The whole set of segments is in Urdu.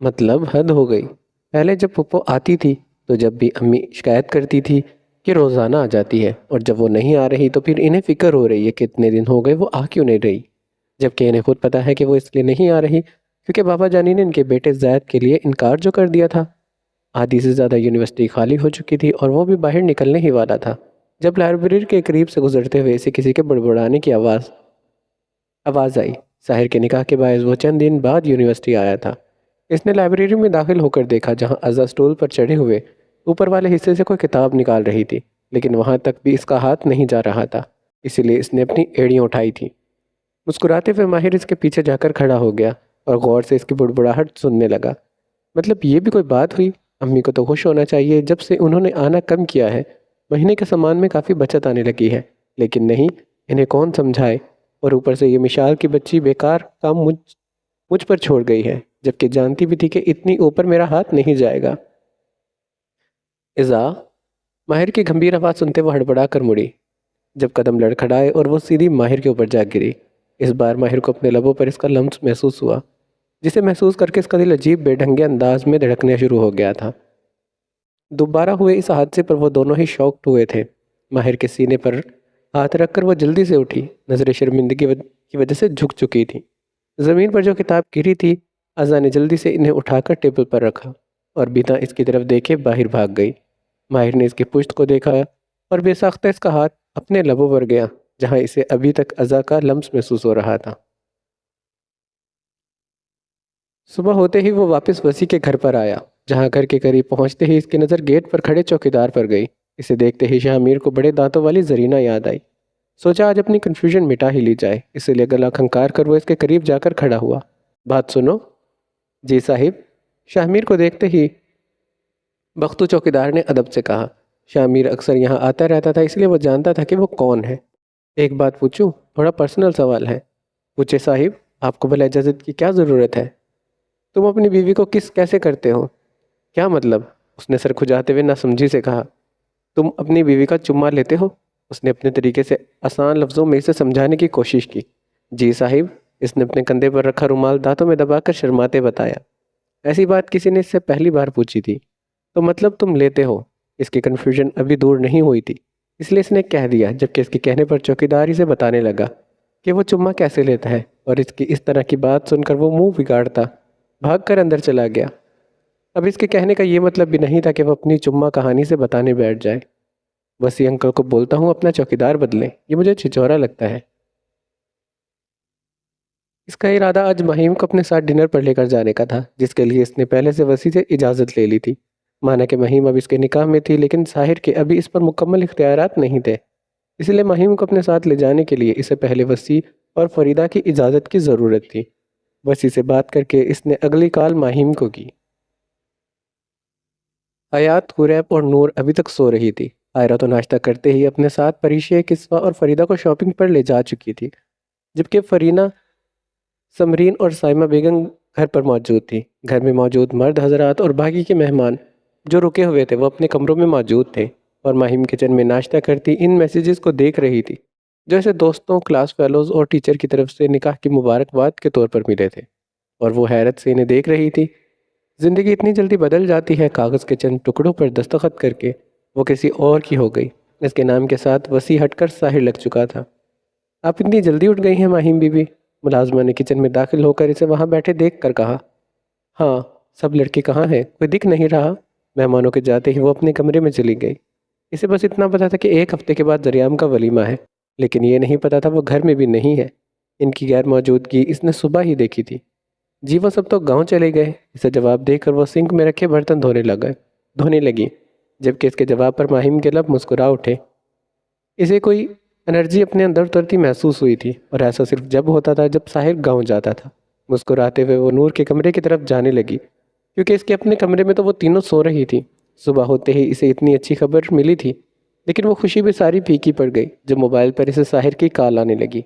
مطلب حد ہو گئی۔ پہلے جب پپو آتی تھی تو جب بھی امی شکایت کرتی تھی کہ روزانہ آ جاتی ہے، اور جب وہ نہیں آ رہی تو پھر انہیں فکر ہو رہی ہے کہ اتنے دن ہو گئے وہ آ کیوں نہیں رہی، جبکہ انہیں خود پتہ ہے کہ وہ اس لیے نہیں آ رہی کیونکہ بابا جانی نے ان کے بیٹے زید کے لیے انکار جو کر دیا تھا۔ آدھی سے زیادہ یونیورسٹی خالی ہو چکی تھی اور وہ بھی باہر نکلنے ہی والا تھا جب لائبریری کے قریب سے گزرتے ہوئے اسے کسی کے بڑبڑانے کی آواز آئی۔ ساحر کے نکاح کے باعث وہ چند دن بعد یونیورسٹی آیا تھا۔ اس نے لائبریری میں داخل ہو کر دیکھا جہاں ازا سٹول پر چڑھے ہوئے اوپر والے حصے سے کوئی کتاب نکال رہی تھی، لیکن وہاں تک بھی اس کا ہاتھ نہیں جا رہا تھا، اسی لیے اس نے اپنی ایڑیاں اٹھائی تھیں۔ مسکراتے ہوئے ماہر اس کے پیچھے جا کر کھڑا ہو گیا اور غور سے اس کی بڑبڑاہٹ سننے لگا۔ مطلب یہ بھی کوئی بات ہوئی؟ امی کو تو خوش ہونا چاہیے، جب سے انہوں نے آنا کم کیا ہے مہینے کے سامان میں کافی بچت آنے لگی ہے، لیکن نہیں، انہیں کون سمجھائے، اور اوپر سے یہ مشال کی بچی بیکار کام مجھ پر چھوڑ گئی ہے، جبکہ جانتی بھی تھی کہ اتنی اوپر میرا ہاتھ نہیں جائے گا۔ ازا، ماہر کی گھمبیر آواز سنتے وہ ہڑبڑا کر مڑی، جب قدم لڑکھڑائے اور وہ سیدھی ماہر کے اوپر جا گری۔ اس بار ماہر کو اپنے لبوں پر اس کا لمس محسوس ہوا، جسے محسوس کر کے اس کا دل عجیب بے ڈھنگے انداز میں دھڑکنے شروع ہو گیا تھا۔ دوبارہ ہوئے اس حادثے پر وہ دونوں ہی شاکڈ ہوئے تھے۔ ماہر کے سینے پر ہاتھ رکھ کر وہ جلدی سے اٹھی، نظریں شرمندگی کی وجہ سے جھک چکی تھیں۔ زمین پر جو کتاب گری تھی، ازا نے جلدی سے انہیں اٹھا کر ٹیبل پر رکھا اور بنا اس کی طرف دیکھے باہر بھاگ گئی۔ ماہر نے اس کی پشت کو دیکھا اور بے ساختہ اس کا ہاتھ اپنے لبوں پر گیا جہاں اسے ابھی تک ازا کا لمس محسوس ہو رہا تھا۔ صبح ہوتے ہی وہ واپس وسیع کے گھر پر آیا، جہاں گھر کے قریب پہنچتے ہی اس کی نظر گیٹ پر کھڑے چوکیدار پر گئی۔ اسے دیکھتے ہی شاہ میر کو بڑے دانتوں والی زرینہ یاد آئی۔ سوچا آج اپنی کنفیوژن مٹا ہی لی جائے، اسی لیے گلا کھنکار کر وہ اس کے قریب جا کر کھڑا ہوا۔ بات سنو۔ جی صاحب، شاہ میر کو دیکھتے ہی بختو چوکیدار نے ادب سے کہا۔ شاہ میر اکثر یہاں آتا رہتا تھا، اس لیے وہ جانتا تھا کہ وہ کون ہے۔ ایک بات پوچھوں؟ تھوڑا پرسنل سوال ہے۔ پوچھے صاحب، آپ کو بلا اجازت کی کیا ضرورت ہے؟ تم اپنی بیوی کو کس کیسے کرتے ہو؟ کیا مطلب؟ اس نے سر کھجاتے ہوئے ناسمجھی سے کہا۔ تم اپنی بیوی کا چمہ لیتے ہو؟ اس نے اپنے طریقے سے آسان لفظوں میں اسے سمجھانے کی کوشش کی۔ جی صاحب، اس نے اپنے کندھے پر رکھا رومال دانتوں میں دبا کر شرماتے بتایا۔ ایسی بات کسی نے اس سے پہلی بار پوچھی تھی۔ تو مطلب تم لیتے ہو؟ اس کی کنفیوژن ابھی دور نہیں ہوئی تھی، اس لیے اس نے کہہ دیا، جبکہ اس کے کہنے پر چوکیدار اسے بتانے لگا کہ وہ چمہ کیسے لیتا ہے، اور اس کی اس طرح کی بات سن کر وہ منہ بگاڑتا بھاگ کر اندر چلا گیا۔ اب اس کے کہنے کا یہ مطلب بھی نہیں تھا کہ وہ اپنی چمہ کہانی سے بتانے بیٹھ جائے۔ وسیع انکل کو بولتا ہوں اپنا چوکیدار بدلیں، یہ مجھے چھچورا لگتا ہے۔ اس کا ارادہ آج مہیم کو اپنے ساتھ ڈنر پر لے کر جانے کا تھا، جس کے لیے اس نے پہلے سے وسیع سے اجازت لے لی تھی۔ مانا کہ مہیم اب اس کے نکاح میں تھی، لیکن ساحر کے ابھی اس پر مکمل اختیارات نہیں تھے، اس لیے مہیم کو اپنے ساتھ لے جانے کے لیے اسے پہلے وسیع اور فریدہ کی اجازت کی ضرورت تھی۔ وسیع سے بات کر کے اس نے اگلی کال مہیم کو کی۔ حیات، حریب اور نور ابھی تک سو رہی تھی۔ آئرہ تو ناشتہ کرتے ہی اپنے ساتھ پریشے، کسوہ اور فریدہ کو شاپنگ پر لے جا چکی تھی، جبکہ فرینہ، سمرین اور سائمہ بیگم گھر پر موجود تھی۔ گھر میں موجود مرد حضرات اور باقی کے مہمان جو رکے ہوئے تھے وہ اپنے کمروں میں موجود تھے، اور مہیم کچن میں ناشتہ کرتی ان میسیجز کو دیکھ رہی تھی جو اسے دوستوں، کلاس فیلوز اور ٹیچر کی طرف سے نکاح کی مبارکباد کے طور پر ملے تھے، اور وہ حیرت سے انہیں دیکھ رہی تھی۔ زندگی اتنی جلدی بدل جاتی ہے، کاغذ کے چند ٹکڑوں پر دستخط کر کے وہ کسی اور کی ہو گئی۔ اس کے نام کے ساتھ وسیع ہٹ کر ساحر لگ چکا تھا۔ آپ اتنی جلدی اٹھ گئی ہیں مہیم بی بی؟ ملازمہ نے کچن میں داخل ہو کر اسے وہاں بیٹھے دیکھ کر کہا۔ ہاں، سب لڑکے کہاں ہیں؟ کوئی دکھ نہیں رہا؟ مہمانوں کے جاتے ہی وہ اپنے کمرے میں چلی گئی۔ اسے بس اتنا پتا تھا کہ ایک ہفتے کے بعد زریام کا ولیمہ ہے، لیکن یہ نہیں پتا تھا وہ گھر میں بھی نہیں ہے۔ ان کی غیر موجودگی اس نے صبح ہی دیکھی تھی۔ جی وہ سب تو گاؤں چلے گئے، اسے جواب دے کر وہ سنک میں رکھے برتن دھونے لگی، جبکہ اس کے جواب پر ماہیم کے لب مسکرا اٹھے۔ اسے کوئی انرجی اپنے اندر اترتی محسوس ہوئی تھی، اور ایسا صرف جب ہوتا تھا جب ساحر گاؤں جاتا تھا۔ مسکراتے ہوئے وہ نور کے کمرے کی طرف جانے لگی، کیونکہ اس کے اپنے کمرے میں تو وہ تینوں سو رہی تھی۔ صبح ہوتے ہی اسے اتنی اچھی خبر ملی تھی، لیکن وہ خوشی بھی ساری پھیکی پڑ گئی جب موبائل پر اسے ساحر کی کال آنے لگی۔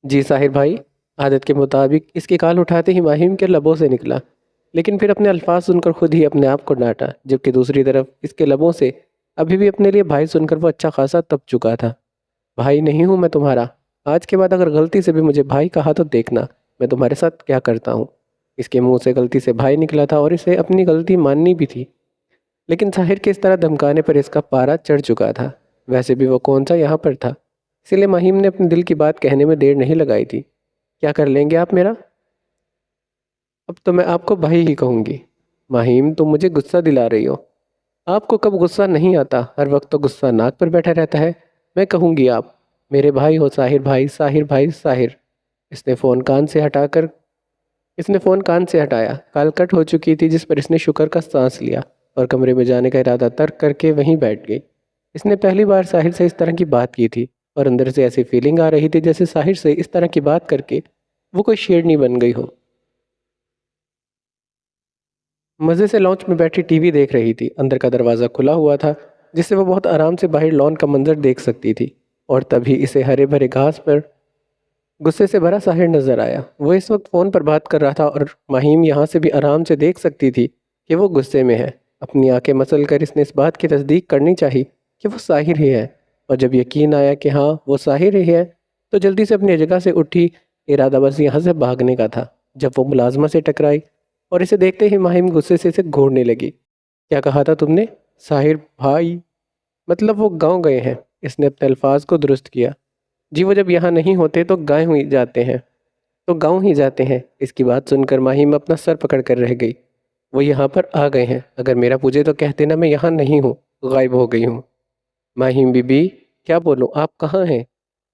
جی ساحر بھائی، عادت کے مطابق اس کی کال اٹھاتے ہی ماہیم کے لبوں سے نکلا، لیکن پھر اپنے الفاظ سن کر خود ہی اپنے آپ کو ڈانٹا، جبکہ دوسری طرف اس کے لبوں سے ابھی بھی اپنے لیے بھائی سن کر وہ اچھا خاصا تپ چکا تھا۔ بھائی نہیں ہوں میں تمہارا، آج کے بعد اگر غلطی سے بھی مجھے بھائی کہا تو دیکھنا میں تمہارے ساتھ کیا کرتا ہوں۔ اس کے منہ سے غلطی سے بھائی نکلا تھا اور اسے اپنی غلطی ماننی بھی تھی، لیکن طاہر کے اس طرح دھمکانے پر اس کا پارا چڑھ چکا تھا۔ ویسے بھی وہ کون سا یہاں پر تھا، اسی لیے مہیم نے اپنے دل کی بات کہنے میں دیر نہیں لگائی تھی۔ کیا کر لیں گے آپ میرا؟ اب تو میں آپ کو بھائی ہی کہوں گی۔ مہیم، تم مجھے غصہ دلا رہی ہو۔ آپ کو کب غصہ نہیں آتا؟ ہر وقت تو غصہ ناک پر بیٹھا رہتا ہے۔ میں کہوں گی آپ میرے بھائی ہو، طاہر بھائی، طاہر بھائی، طاہر۔ اس نے فون کان سے ہٹا کر اس نے فون کان سے ہٹایا۔ کال کٹ ہو چکی تھی، جس پر اس نے شکر کا سانس لیا اور کمرے میں جانے کا ارادہ ترک کر کے وہیں بیٹھ گئی۔ اس نے پہلی بار طاہر سے اس طرح کی بات کی تھی اور اندر سے ایسی فیلنگ آ رہی تھی جیسے طاہر سے اس طرح کی بات کر کے وہ کوئی شیرنی بن گئی ہو۔ مزے سے لانچ میں بیٹھی ٹی وی دیکھ رہی تھی۔ اندر کا دروازہ کھلا ہوا تھا جس سے وہ بہت آرام سے باہر لان کا منظر دیکھ سکتی تھی، اور تبھی اسے ہرے بھرے گھاس پر غصے سے بھرا طاہر نظر آیا۔ وہ اس وقت فون پر بات کر رہا تھا اور مہیم یہاں سے بھی آرام سے دیکھ سکتی تھی کہ وہ غصے میں ہے۔ اپنی آنکھیں مسل کر اس نے اس بات کی تصدیق کرنی چاہی کہ وہ طاہر ہی ہے، اور جب یقین آیا کہ ہاں وہ طاہر ہی ہے تو جلدی سے اپنی جگہ سے اٹھی۔ ارادہ بس یہاں سے بھاگنے کا تھا جب وہ ملازمہ سے ٹکرائی اور اسے دیکھتے ہی مہیم غصے سے اسے گھورنے لگی۔ کیا کہا تھا تم نے؟ طاہر بھائی؟ مطلب وہ گاؤں گئے ہیں؟ اس نے اپنے الفاظ کو درست کیا۔ جی، وہ جب یہاں نہیں ہوتے تو گاؤں ہی جاتے ہیں۔ اس کی بات سن کر مہیم اپنا سر پکڑ کر رہ گئی۔ وہ یہاں پر آ گئے ہیں، اگر میرا پوچھے تو کہتے نا میں یہاں نہیں ہوں، غائب ہو گئی ہوں۔ مہیم بی بی، کیا بولوں، آپ کہاں ہیں؟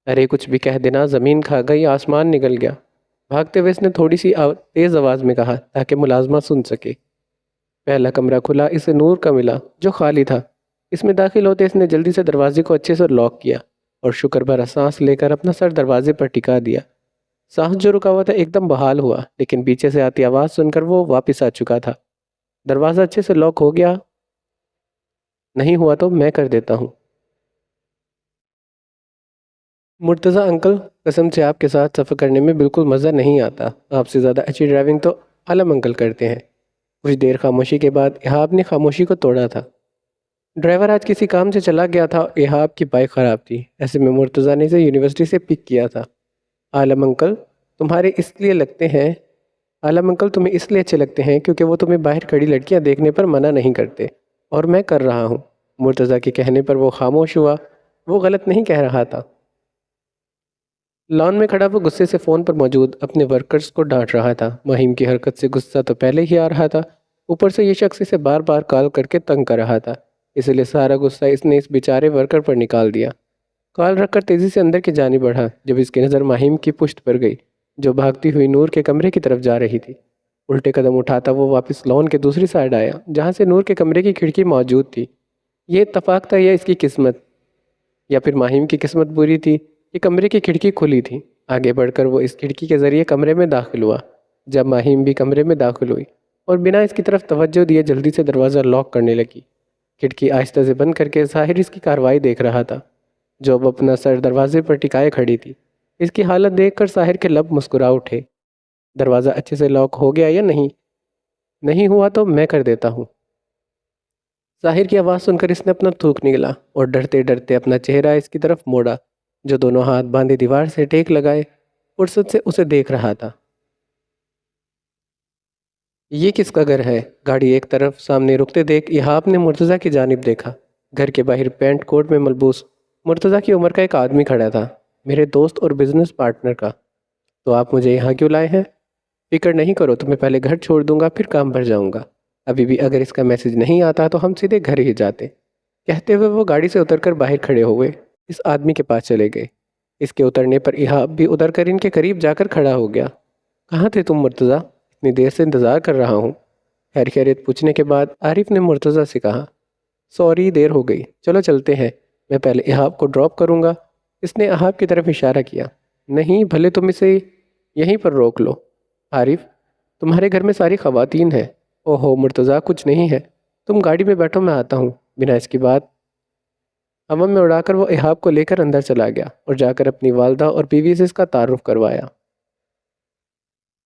ارے کچھ بھی کہہ دینا، زمین کھا گئی، آسمان نگل گیا۔ بھاگتے ہوئے اس نے تھوڑی سی تیز آواز میں کہا تاکہ ملازمہ سن سکے۔ پہلا کمرہ کھلا، اسے نور کا ملا جو خالی تھا۔ اس میں داخل ہوتے اس نے جلدی سے دروازے کو اچھے سے لاک کیا اور شکر بھرا سانس لے کر اپنا سر دروازے پر ٹکا دیا۔ سانس جو رکا ہوا تھا ایک دم بحال ہوا، لیکن پیچھے سے آتی آواز سن کر وہ واپس آ چکا تھا۔ دروازہ اچھے سے لاک ہو گیا؟ نہیں ہوا تو میں کر دیتا ہوں۔ مرتضیٰ انکل، قسم سے آپ کے ساتھ سفر کرنے میں بالکل مزہ نہیں آتا۔ آپ سے زیادہ اچھی ڈرائیونگ تو عالم انکل کرتے ہیں۔ کچھ دیر خاموشی کے بعد احاب نے خاموشی کو توڑا تھا۔ ڈرائیور آج کسی کام سے چلا گیا تھا، احاب کی بائک خراب تھی، ایسے میں مرتضیٰ نے اسے یونیورسٹی سے پک کیا تھا۔ عالم انکل تمہیں اس لیے اچھے لگتے ہیں کیونکہ وہ تمہیں باہر کھڑی لڑکیاں دیکھنے پر منع نہیں کرتے، اور میں کر رہا ہوں۔ مرتضیٰ کے کہنے پر وہ خاموش ہوا۔ وہ غلط نہیں کہہ رہا تھا۔ لان میں کھڑا وہ غصے سے فون پر موجود اپنے ورکرز کو ڈانٹ رہا تھا۔ مہیم کی حرکت سے غصہ تو پہلے ہی آ رہا تھا، اوپر سے یہ شخص اسے بار بار کال کر کے تنگ کر رہا تھا، اس لیے سارا غصہ اس نے اس بیچارے ورکر پر نکال دیا۔ کال رکھ کر تیزی سے اندر کی جانب بڑھا جب اس کی نظر مہیم کی پشت پر گئی جو بھاگتی ہوئی نور کے کمرے کی طرف جا رہی تھی۔ الٹے قدم اٹھاتا وہ واپس لان کے دوسری سائڈ آیا جہاں سے نور کے کمرے کی کھڑکی موجود تھی۔ یہ اتفاق تھا یا اس کی قسمت، یا پھر مہیم کی قسمت بری تھی کہ کمرے کی کھڑکی کھلی تھی۔ آگے بڑھ کر وہ اس کھڑکی کے ذریعے کمرے میں داخل ہوا۔ جب مہیم بھی کمرے میں داخل ہوئی اور بنا اس کی طرف توجہ دیے جلدی سے دروازہ لاک کرنے لگی، کھڑکی آہستہ سے بند کر کے ظاہر اس کی کارروائی دیکھ رہا تھا جو اب اپنا سر دروازے پر ٹکائے کھڑی تھی۔ اس کی حالت دیکھ کر ظاہر کے لب مسکرا اٹھے۔ دروازہ اچھے سے لاک ہو گیا یا نہیں؟ نہیں ہوا تو میں کر دیتا ہوں۔ ظاہر کی آواز سن کر اس نے اپنا تھوک نگلا اور ڈرتے ڈرتے اپنا چہرہ اس کی طرف موڑا جو دونوں ہاتھ باندھے دیوار سے ٹیک لگائے فرصت سے اسے دیکھ رہا تھا۔ یہ کس کا گھر ہے؟ گاڑی ایک طرف سامنے رکتے دیکھ احاب نے مرتضیٰ کی جانب دیکھا۔ گھر کے باہر پینٹ کوٹ میں ملبوس مرتضیٰ کی عمر کا ایک آدمی کھڑا تھا، میرے دوست اور بزنس پارٹنر کا۔ تو آپ مجھے یہاں کیوں لائے ہیں؟ فکر نہیں کرو، تمہیں پہلے گھر چھوڑ دوں گا پھر کام پر جاؤں گا۔ ابھی بھی اگر اس کا میسج نہیں آتا تو ہم سیدھے گھر ہی جاتے۔ کہتے ہوئے وہ گاڑی سے اتر کر باہر کھڑے ہوئے اس آدمی کے پاس چلے گئے۔ اس کے اترنے پر احاب بھی اتر کر ان کے قریب جا کر کھڑا ہو گیا۔ کہاں تھے تم مرتضیٰ؟ اتنی دیر سے انتظار کر رہا ہوں۔ خیر خیریت پوچھنے کے بعد عارف نے مرتضیٰ سے کہا، سوری دیر ہو گئی، چلو چلتے ہیں، میں پہلے احاب کو ڈراپ کروں گا۔ اس نے احاب کی طرف اشارہ کیا۔ نہیں، بھلے تم اسے یہیں پر روک لو۔ عارف، تمہارے گھر میں ساری خواتین ہیں۔ اوہو مرتضیٰ، کچھ نہیں ہے، تم گاڑی میں بیٹھو، میں آتا ہوں۔ بنا اس کی بات ہوا میں اڑا کر وہ احاب کو لے کر اندر چلا گیا اور جا کر اپنی والدہ اور بیوی سے اس کا تعارف کروایا۔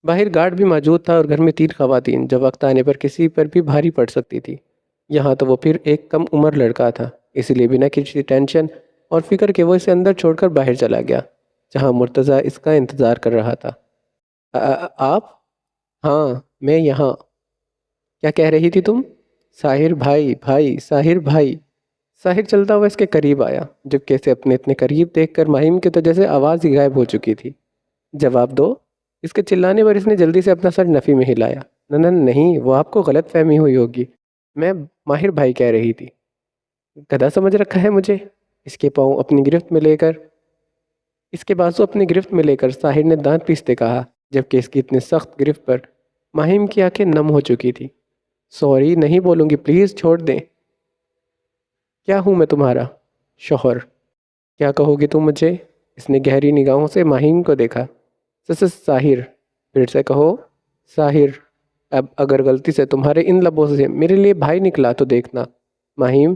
باہر گارڈ بھی موجود تھا اور گھر میں 3 خواتین جو وقت آنے پر کسی پر بھی بھاری پڑ سکتی تھی۔ یہاں تو وہ پھر ایک کم عمر لڑکا تھا، اس لیے بنا کسی ٹینشن اور فکر کے وہ اسے اندر چھوڑ کر باہر چلا گیا جہاں مرتضیٰ اس کا انتظار کر رہا تھا۔ آپ؟ ہاں میں یہاں۔ کیا کہہ رہی تھی تم؟ ساحر بھائی، بھائی ساحر بھائی۔ ساحر چلتا ہوا اس کے قریب آیا، جبکہ اسے اپنے اتنے قریب دیکھ کر مہم کی تو جیسے آواز ہی غائب ہو چکی تھی۔ جواب دو۔ اس کے چلانے پر اس نے جلدی سے اپنا سر نفی میں ہلایا۔ نہیں، وہ آپ کو غلط فہمی ہوئی ہوگی، میں ماہر بھائی کہہ رہی تھی۔ گدھا سمجھ رکھا ہے مجھے؟ اس کے پاؤں اپنی گرفت میں لے کر اس کے بازو اپنی گرفت میں لے کر ساحر نے دانت پیستے کہا، جبکہ اس کی اتنی سخت گرفت پر مہم کی آنکھیں نم ہو چکی تھی۔ سوری نہیں بولوں گی، پلیز چھوڑ دیں۔ کیا ہوں میں تمہارا؟ شوہر۔ کیا کہو گی تم مجھے؟ اس نے گہری نگاہوں سے ماہیم کو دیکھا۔ ساحر۔ پھر سے کہو ساحر۔ اب اگر غلطی سے تمہارے ان لبوں سے میرے لیے بھائی نکلا تو دیکھنا۔ ماہیم،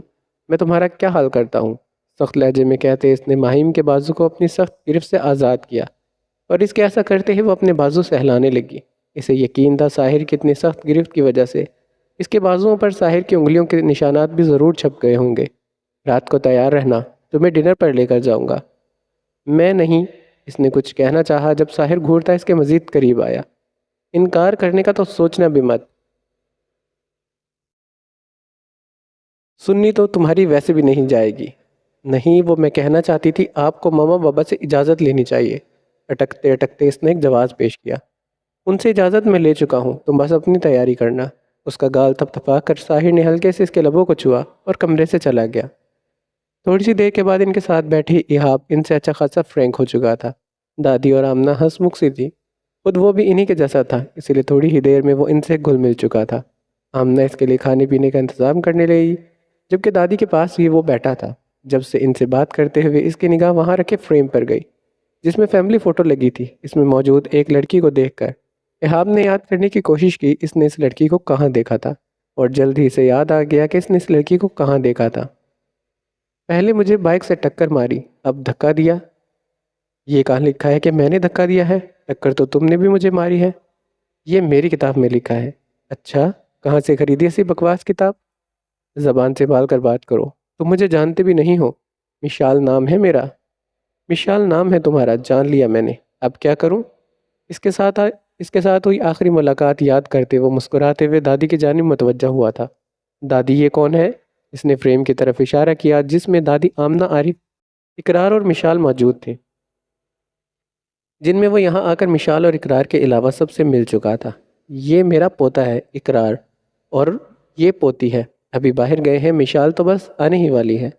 میں تمہارا کیا حال کرتا ہوں؟ سخت لہجے میں کہتے اس نے ماہیم کے بازو کو اپنی سخت گرفت سے آزاد کیا، اور اس کے ایسا کرتے ہی وہ اپنے بازو سے ہلانے لگی۔ اسے یقین تھا ساحر کی اتنی سخت گرفت کی وجہ سے اس کے بازوؤں پر ساحر کی انگلیوں کے نشانات بھی ضرور چھپ گئے ہوں گے۔ رات کو تیار رہنا، تمہیں ڈنر پر لے کر جاؤں گا۔ میں نہیں۔ اس نے کچھ کہنا چاہا جب ساحر گھورتا اس کے مزید قریب آیا۔ انکار کرنے کا تو سوچنا بھی مت۔ سننی تو تمہاری ویسے بھی نہیں جائے گی۔ نہیں، وہ میں کہنا چاہتی تھی آپ کو ماما بابا سے اجازت لینی چاہیے۔ اٹکتے اٹکتے اس نے ایک جواز پیش کیا۔ ان سے اجازت میں لے چکا ہوں، تم بس اپنی تیاری کرنا۔ اس کا گال تھپ تھپا کر ساحر نے ہلکے سے اس کے لبوں کو چھوا اور کمرے سے چلا گیا۔ تھوڑی سی دیر کے بعد ان کے ساتھ بیٹھی ایہاب ان سے اچھا خاصا فرینک ہو چکا تھا۔ دادی اور آمنہ ہنس مکھ سی تھی، خود وہ بھی انہی کے جیسا تھا، اسی لیے تھوڑی ہی دیر میں وہ ان سے گھل مل چکا تھا۔ آمنہ اس کے لیے کھانے پینے کا انتظام کرنے لگی، جبکہ دادی کے پاس ہی وہ بیٹھا تھا۔ جب سے ان سے بات کرتے ہوئے اس کی نگاہ وہاں رکھے فریم پر گئی جس میں فیملی فوٹو لگی تھی۔ اس میں موجود ایک لڑکی کو دیکھ کر ایہاب نے یاد کرنے کی کوشش کی اس نے اس لڑکی کو کہاں دیکھا تھا، اور جلد ہی سے یاد آ گیا کہ اس نے اس لڑکی کو کہاں دیکھا تھا۔ پہلے مجھے بائک سے ٹکر ماری، اب دھکا دیا۔ یہ کہاں لکھا ہے کہ میں نے دھکا دیا ہے؟ ٹکر تو تم نے بھی مجھے ماری ہے۔ یہ میری کتاب میں لکھا ہے۔ اچھا، کہاں سے خریدی ایسی بکواس کتاب؟ زبان سے بال کر بات کرو، تم مجھے جانتے بھی نہیں ہو۔ مشال نام ہے میرا۔ مشال نام ہے تمہارا، جان لیا میں نے، اب کیا کروں؟ اس کے ساتھ ہوئی آخری ملاقات یاد کرتے وہ مسکراتے ہوئے دادی کی جانب متوجہ ہوا تھا۔ دادی یہ کون ہے؟ اس نے فریم کی طرف اشارہ کیا جس میں دادی آمنہ، عارف، اقرار اور مشال موجود تھے، جن میں وہ یہاں آ کر مشال اور اقرار کے علاوہ سب سے مل چکا تھا۔ یہ میرا پوتا ہے اقرار، اور یہ پوتی ہے، ابھی باہر گئے ہیں، مشال تو بس آنے ہی والی ہے۔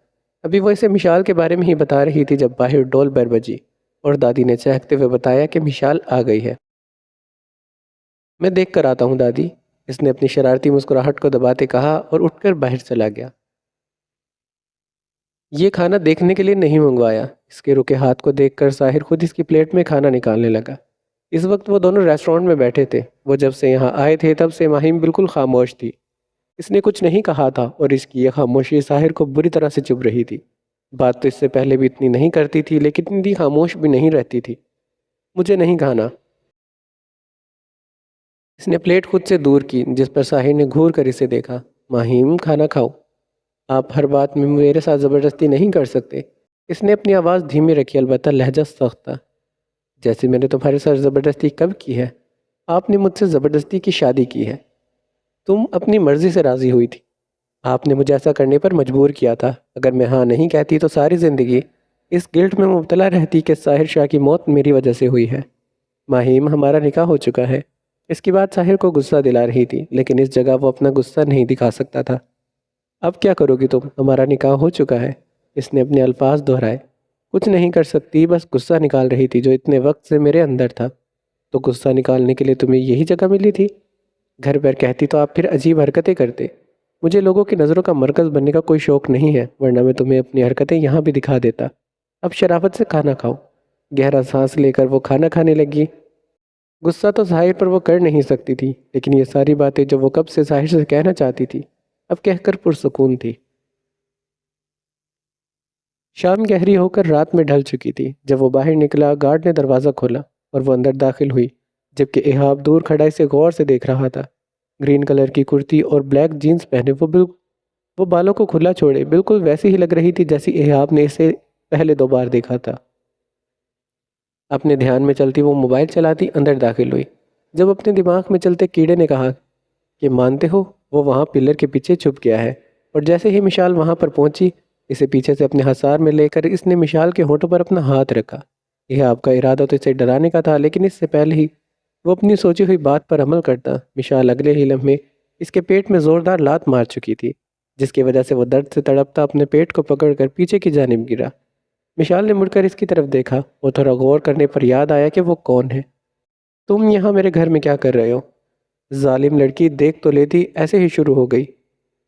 ابھی وہ اسے مشال کے بارے میں ہی بتا رہی تھی جب باہر ڈول بر بجی اور دادی نے چہکتے ہوئے بتایا کہ مشال آ گئی ہے۔ میں دیکھ کر آتا ہوں دادی، اس نے اپنی شرارتی مسکراہٹ کو دباتے کہا اور اٹھ کر باہر چلا گیا۔ یہ کھانا دیکھنے کے لیے نہیں منگوایا۔ اس کے رکے ہاتھ کو دیکھ کر ساحر خود اس کی پلیٹ میں کھانا نکالنے لگا۔ اس وقت وہ دونوں ریسٹورنٹ میں بیٹھے تھے۔ وہ جب سے یہاں آئے تھے تب سے مہیم بالکل خاموش تھی۔ اس نے کچھ نہیں کہا تھا اور اس کی یہ خاموشی ساحر کو بری طرح سے چبھ رہی تھی۔ بات تو اس سے پہلے بھی اتنی نہیں کرتی تھی، لیکن اتنی خاموش بھی نہیں رہتی تھی۔ مجھے نہیں کھانا۔ اس نے پلیٹ خود سے دور کی جس پر ساحر نے گھور کر اسے دیکھا۔ مہیم، کھانا کھاؤ، آپ ہر بات میں میرے ساتھ زبردستی نہیں کر سکتے۔ اس نے اپنی آواز دھیمی رکھی، البتہ لہجہ سخت تھا۔ جیسے میں نے تمہارے ساتھ زبردستی کب کی ہے؟ آپ نے مجھ سے زبردستی کی شادی کی ہے۔ تم اپنی مرضی سے راضی ہوئی تھی۔ آپ نے مجھے ایسا کرنے پر مجبور کیا تھا۔ اگر میں ہاں نہیں کہتی تو ساری زندگی اس گلٹ میں مبتلا رہتی کہ ساحر شاہ کی موت میری وجہ سے ہوئی ہے۔ مہیم، ہمارا نکاح ہو چکا ہے۔ اس کی بات ساحر کو غصہ دلا رہی تھی، لیکن اس جگہ وہ اپنا غصہ نہیں دکھا سکتا تھا۔ اب کیا کرو گی تم؟ ہمارا نکاح ہو چکا ہے۔ اس نے اپنے الفاظ دہرائے۔ کچھ نہیں کر سکتی، بس غصہ نکال رہی تھی جو اتنے وقت سے میرے اندر تھا۔ تو غصہ نکالنے کے لیے تمہیں یہی جگہ ملی تھی؟ گھر پر کہتی تو آپ پھر عجیب حرکتیں کرتے۔ مجھے لوگوں کی نظروں کا مرکز بننے کا کوئی شوق نہیں ہے، ورنہ میں تمہیں اپنی حرکتیں یہاں بھی دکھا دیتا۔ اب شرافت سے کھانا کھاؤ۔ گہرا سانس لے کر وہ کھانا کھانے لگی۔ غصہ تو ظاہر پر وہ کر نہیں سکتی تھی، لیکن یہ ساری باتیں جو وہ کب سے ظاہر سے کہنا چاہتی تھی اب کہہ کر پرسکون تھی۔ شام گہری ہو کر رات میں ڈھل چکی تھی۔ جب وہ باہر نکلا، گارڈ نے دروازہ کھولا اور وہ اندر داخل ہوئی، جبکہ ایہاب دور کھڑا اسے غور سے دیکھ رہا تھا۔ گرین کلر کی کرتی اور بلیک جینز پہنے وہ بالوں کو کھلا چھوڑے بالکل ویسی ہی لگ رہی تھی جیسی ایہاب نے اسے پہلے 2 بار دیکھا تھا۔ اپنے دھیان میں چلتی وہ موبائل چلاتی اندر داخل ہوئی۔ جب اپنے دماغ میں چلتے کیڑے نے کہا کہ مانتے ہو وہ وہاں پلر کے پیچھے چھپ گیا ہے، اور جیسے ہی مشال وہاں پر پہنچی، اسے پیچھے سے اپنے حصار میں لے کر اس نے مشال کے ہونٹوں پر اپنا ہاتھ رکھا۔ یہ آپ کا ارادہ تو اسے ڈرانے کا تھا، لیکن اس سے پہلے ہی وہ اپنی سوچی ہوئی بات پر عمل کرتا، مشال اگلے ہی لمحے اس کے پیٹ میں زوردار لات مار چکی تھی، جس کی وجہ سے وہ درد سے تڑپتا اپنے پیٹ کو پکڑ کر پیچھے کی جانب گرا۔ مشال نے مڑ کر اس کی طرف دیکھا اور تھوڑا غور کرنے پر یاد آیا کہ وہ کون ہے۔ تم یہاں میرے گھر میں کیا کر رہے ہو؟ ظالم لڑکی، دیکھ تو لیتی، ایسے ہی شروع ہو گئی۔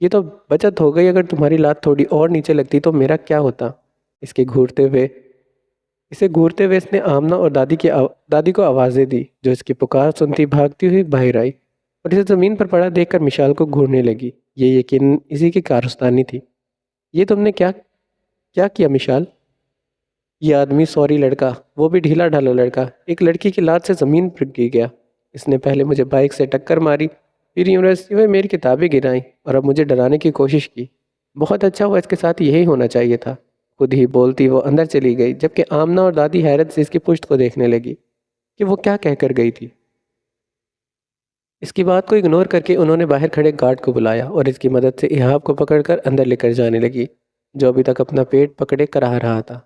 یہ تو بچت ہو گئی، اگر تمہاری لات تھوڑی اور نیچے لگتی تو میرا کیا ہوتا؟ اس کے گھورتے ہوئے اس نے آمنہ اور دادی کو آوازیں دی، جو اس کی پکار سنتی بھاگتی ہوئی باہر آئی اور اسے زمین پر پڑا دیکھ کر مشال کو گھورنے لگی۔ یہ یقیناً اسی کی کارستانی تھی۔ یہ تم نے کیا کیا مشال؟ یہ آدمی سوری لڑکا، وہ بھی ڈھیلا ڈھالا لڑکا، ایک لڑکی کی لات سے زمین پر گر گیا۔ اس نے پہلے مجھے بائک سے ٹکر ماری، پھر یونیورسٹی میں میری کتابیں گرائیں اور اب مجھے ڈرانے کی کوشش کی۔ بہت اچھا ہوا، اس کے ساتھ یہی ہونا چاہیے تھا۔ خود ہی بولتی وہ اندر چلی گئی، جبکہ آمنہ اور دادی حیرت سے اس کی پشت کو دیکھنے لگی کہ وہ کیا کہہ کر گئی تھی۔ اس کی بات کو اگنور کر کے انہوں نے باہر کھڑے گارڈ کو بلایا اور اس کی مدد سے ایہاب کو پکڑ کر اندر لے کر جانے لگی، جو ابھی تک اپنا پیٹ پکڑے کراہ رہا تھا۔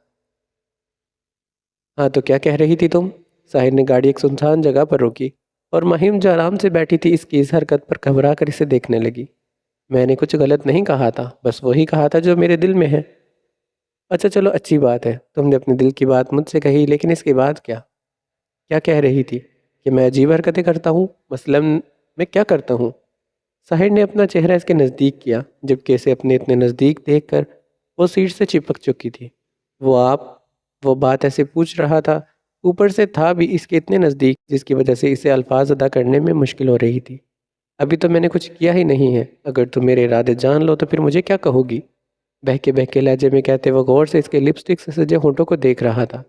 ہاں تو کیا کہہ رہی تھی تم؟ ساحر نے گاڑی ایک سنسان جگہ پر روکی اور مہم جو آرام سے بیٹھی تھی اس کی اس حرکت پر گھبرا کر اسے دیکھنے لگی۔ میں نے کچھ غلط نہیں کہا تھا، بس وہی کہا تھا جو میرے دل میں ہے۔ اچھا چلو، اچھی بات ہے، تم نے اپنے دل کی بات مجھ سے کہی، لیکن اس کے بعد کیا کہہ رہی تھی؟ کہ میں عجیب حرکتیں کرتا ہوں؟ مثلاً میں کیا کرتا ہوں؟ ساحر نے اپنا چہرہ اس کے نزدیک کیا، جبکہ اسے اپنے اتنے نزدیک دیکھ کر وہ سیٹ سے چپک چکی تھی۔ وہ بات ایسے پوچھ رہا تھا، اوپر سے تھا بھی اس کے اتنے نزدیک، جس کی وجہ سے اسے الفاظ ادا کرنے میں مشکل ہو رہی تھی۔ ابھی تو میں نے کچھ کیا ہی نہیں ہے، اگر تم میرے ارادے جان لو تو پھر مجھے کیا کہو گی؟ بہکے لہجے میں کہتے وہ غور سے اس کے لپسٹک سے سجے ہونٹوں کو دیکھ رہا تھا۔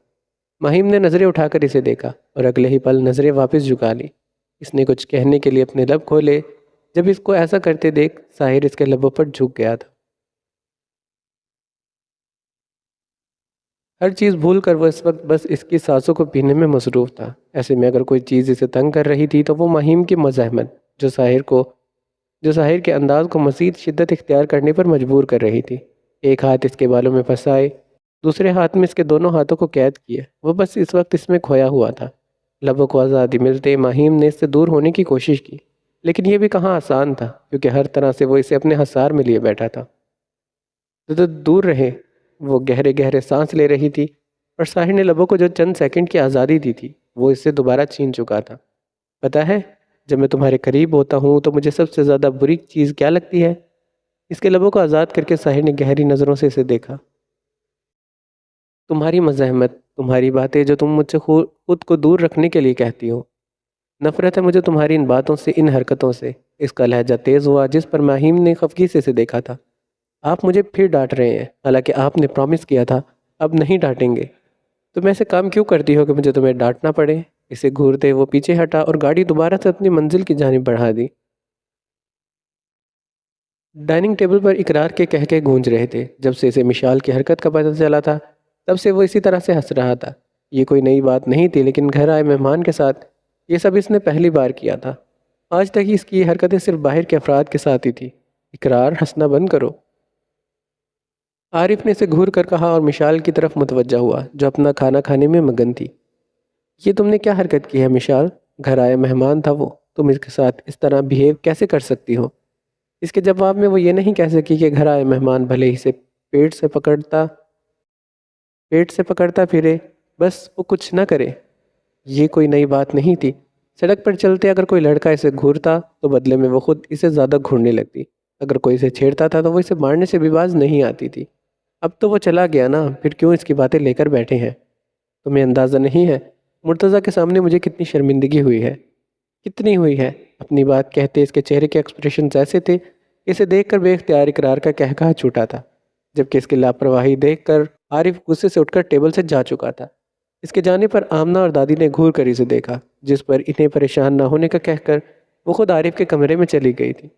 مہیم نے نظریں اٹھا کر اسے دیکھا اور اگلے ہی پل نظریں واپس جھکا لی۔ اس نے کچھ کہنے کے لیے اپنے لب کھولے، جب اس کو ایسا کرتے دیکھ ساحر اس کے لبوں پر جھک گیا تھا۔ ہر چیز بھول کر وہ اس وقت بس اس کی سانسوں کو پینے میں مصروف تھا۔ ایسے میں اگر کوئی چیز اسے تنگ کر رہی تھی تو وہ مہیم کی مزاحمت، جو ساحر کے انداز کو مزید شدت اختیار کرنے پر مجبور کر رہی تھی۔ ایک ہاتھ اس کے بالوں میں پھنسائے، دوسرے ہاتھ میں اس کے دونوں ہاتھوں کو قید کیے، وہ بس اس وقت اس میں کھویا ہوا تھا۔ لبوں کو آزادی ملتے مہیم نے اس سے دور ہونے کی کوشش کی، لیکن یہ بھی کہاں آسان تھا، کیونکہ ہر طرح سے وہ اسے اپنے حصار میں لیے بیٹھا تھا۔ تو دور رہے۔ وہ گہرے سانس لے رہی تھی، اور ساحر نے لبوں کو جو چند سیکنڈ کی آزادی دی تھی وہ اس سے دوبارہ چھین چکا تھا۔ پتہ ہے، جب میں تمہارے قریب ہوتا ہوں تو مجھے سب سے زیادہ بری چیز کیا لگتی ہے؟ اس کے لبوں کو آزاد کر کے ساحر نے گہری نظروں سے اسے دیکھا۔ تمہاری مزاحمت، تمہاری باتیں جو تم مجھ سے خود کو دور رکھنے کے لیے کہتی ہو۔ نفرت ہے مجھے تمہاری ان باتوں سے، ان حرکتوں سے۔ اس کا لہجہ تیز ہوا، جس پر مہیم نے خفگی سے اسے دیکھا تھا۔ آپ مجھے پھر ڈانٹ رہے ہیں، حالانکہ آپ نے پرومس کیا تھا اب نہیں ڈانٹیں گے۔ تم ایسے کام کیوں کرتی ہو کہ مجھے تمہیں ڈانٹنا پڑے؟ اسے گھورتے وہ پیچھے ہٹا اور گاڑی دوبارہ سے اپنی منزل کی جانب بڑھا دی۔ ڈائننگ ٹیبل پر اقرار کے کہکے گونج رہے تھے۔ جب سے اسے مشال کی حرکت کا پتہ چلا تھا، تب سے وہ اسی طرح سے ہنس رہا تھا۔ یہ کوئی نئی بات نہیں تھی، لیکن گھر آئے مہمان کے ساتھ یہ سب اس نے پہلی بار کیا تھا۔ آج تک اس کی یہ حرکتیں صرف باہر کے افراد کے ساتھ ہی تھی۔ اقرار، ہنسنا بند کرو۔ عارف نے اسے گھور کر کہا اور مشال کی طرف متوجہ ہوا، جو اپنا کھانا کھانے میں مگن تھی۔ یہ تم نے کیا حرکت کی ہے مشال؟ گھر آئے مہمان تھا وہ، تم اس کے ساتھ اس طرح بیہیو کیسے کر سکتی ہو؟ اس کے جواب میں وہ یہ نہیں کہہ سکی کہ گھر آئے مہمان بھلے ہی سے پیٹ سے پکڑتا پھرے، بس وہ کچھ نہ کرے۔ یہ کوئی نئی بات نہیں تھی۔ سڑک پر چلتے اگر کوئی لڑکا اسے گھورتا تو بدلے میں وہ خود اسے زیادہ گھورنے لگتی۔ اگر کوئی اسے چھیڑتا تھا تو وہ اسے مارنے سے بھی باز نہیں آتی تھی۔ اب تو وہ چلا گیا نا، پھر کیوں اس کی باتیں لے کر بیٹھے ہیں؟ تمہیں اندازہ نہیں ہے مرتضیٰ کے سامنے مجھے کتنی شرمندگی ہوئی ہے، کتنی ہوئی ہے۔ اپنی بات کہتے اس کے چہرے کے ایکسپریشنز ایسے تھے، اسے دیکھ کر بے اختیار اقرار کا کہکہا چھوٹا تھا، جبکہ اس کی لاپرواہی دیکھ کر عارف غصے سے اٹھ کر ٹیبل سے جا چکا تھا۔ اس کے جانے پر آمنہ اور دادی نے گھور کر اسے دیکھا، جس پر انہیں پریشان نہ ہونے کا کہہ کر وہ خود عارف کے کمرے میں چلی گئی تھی۔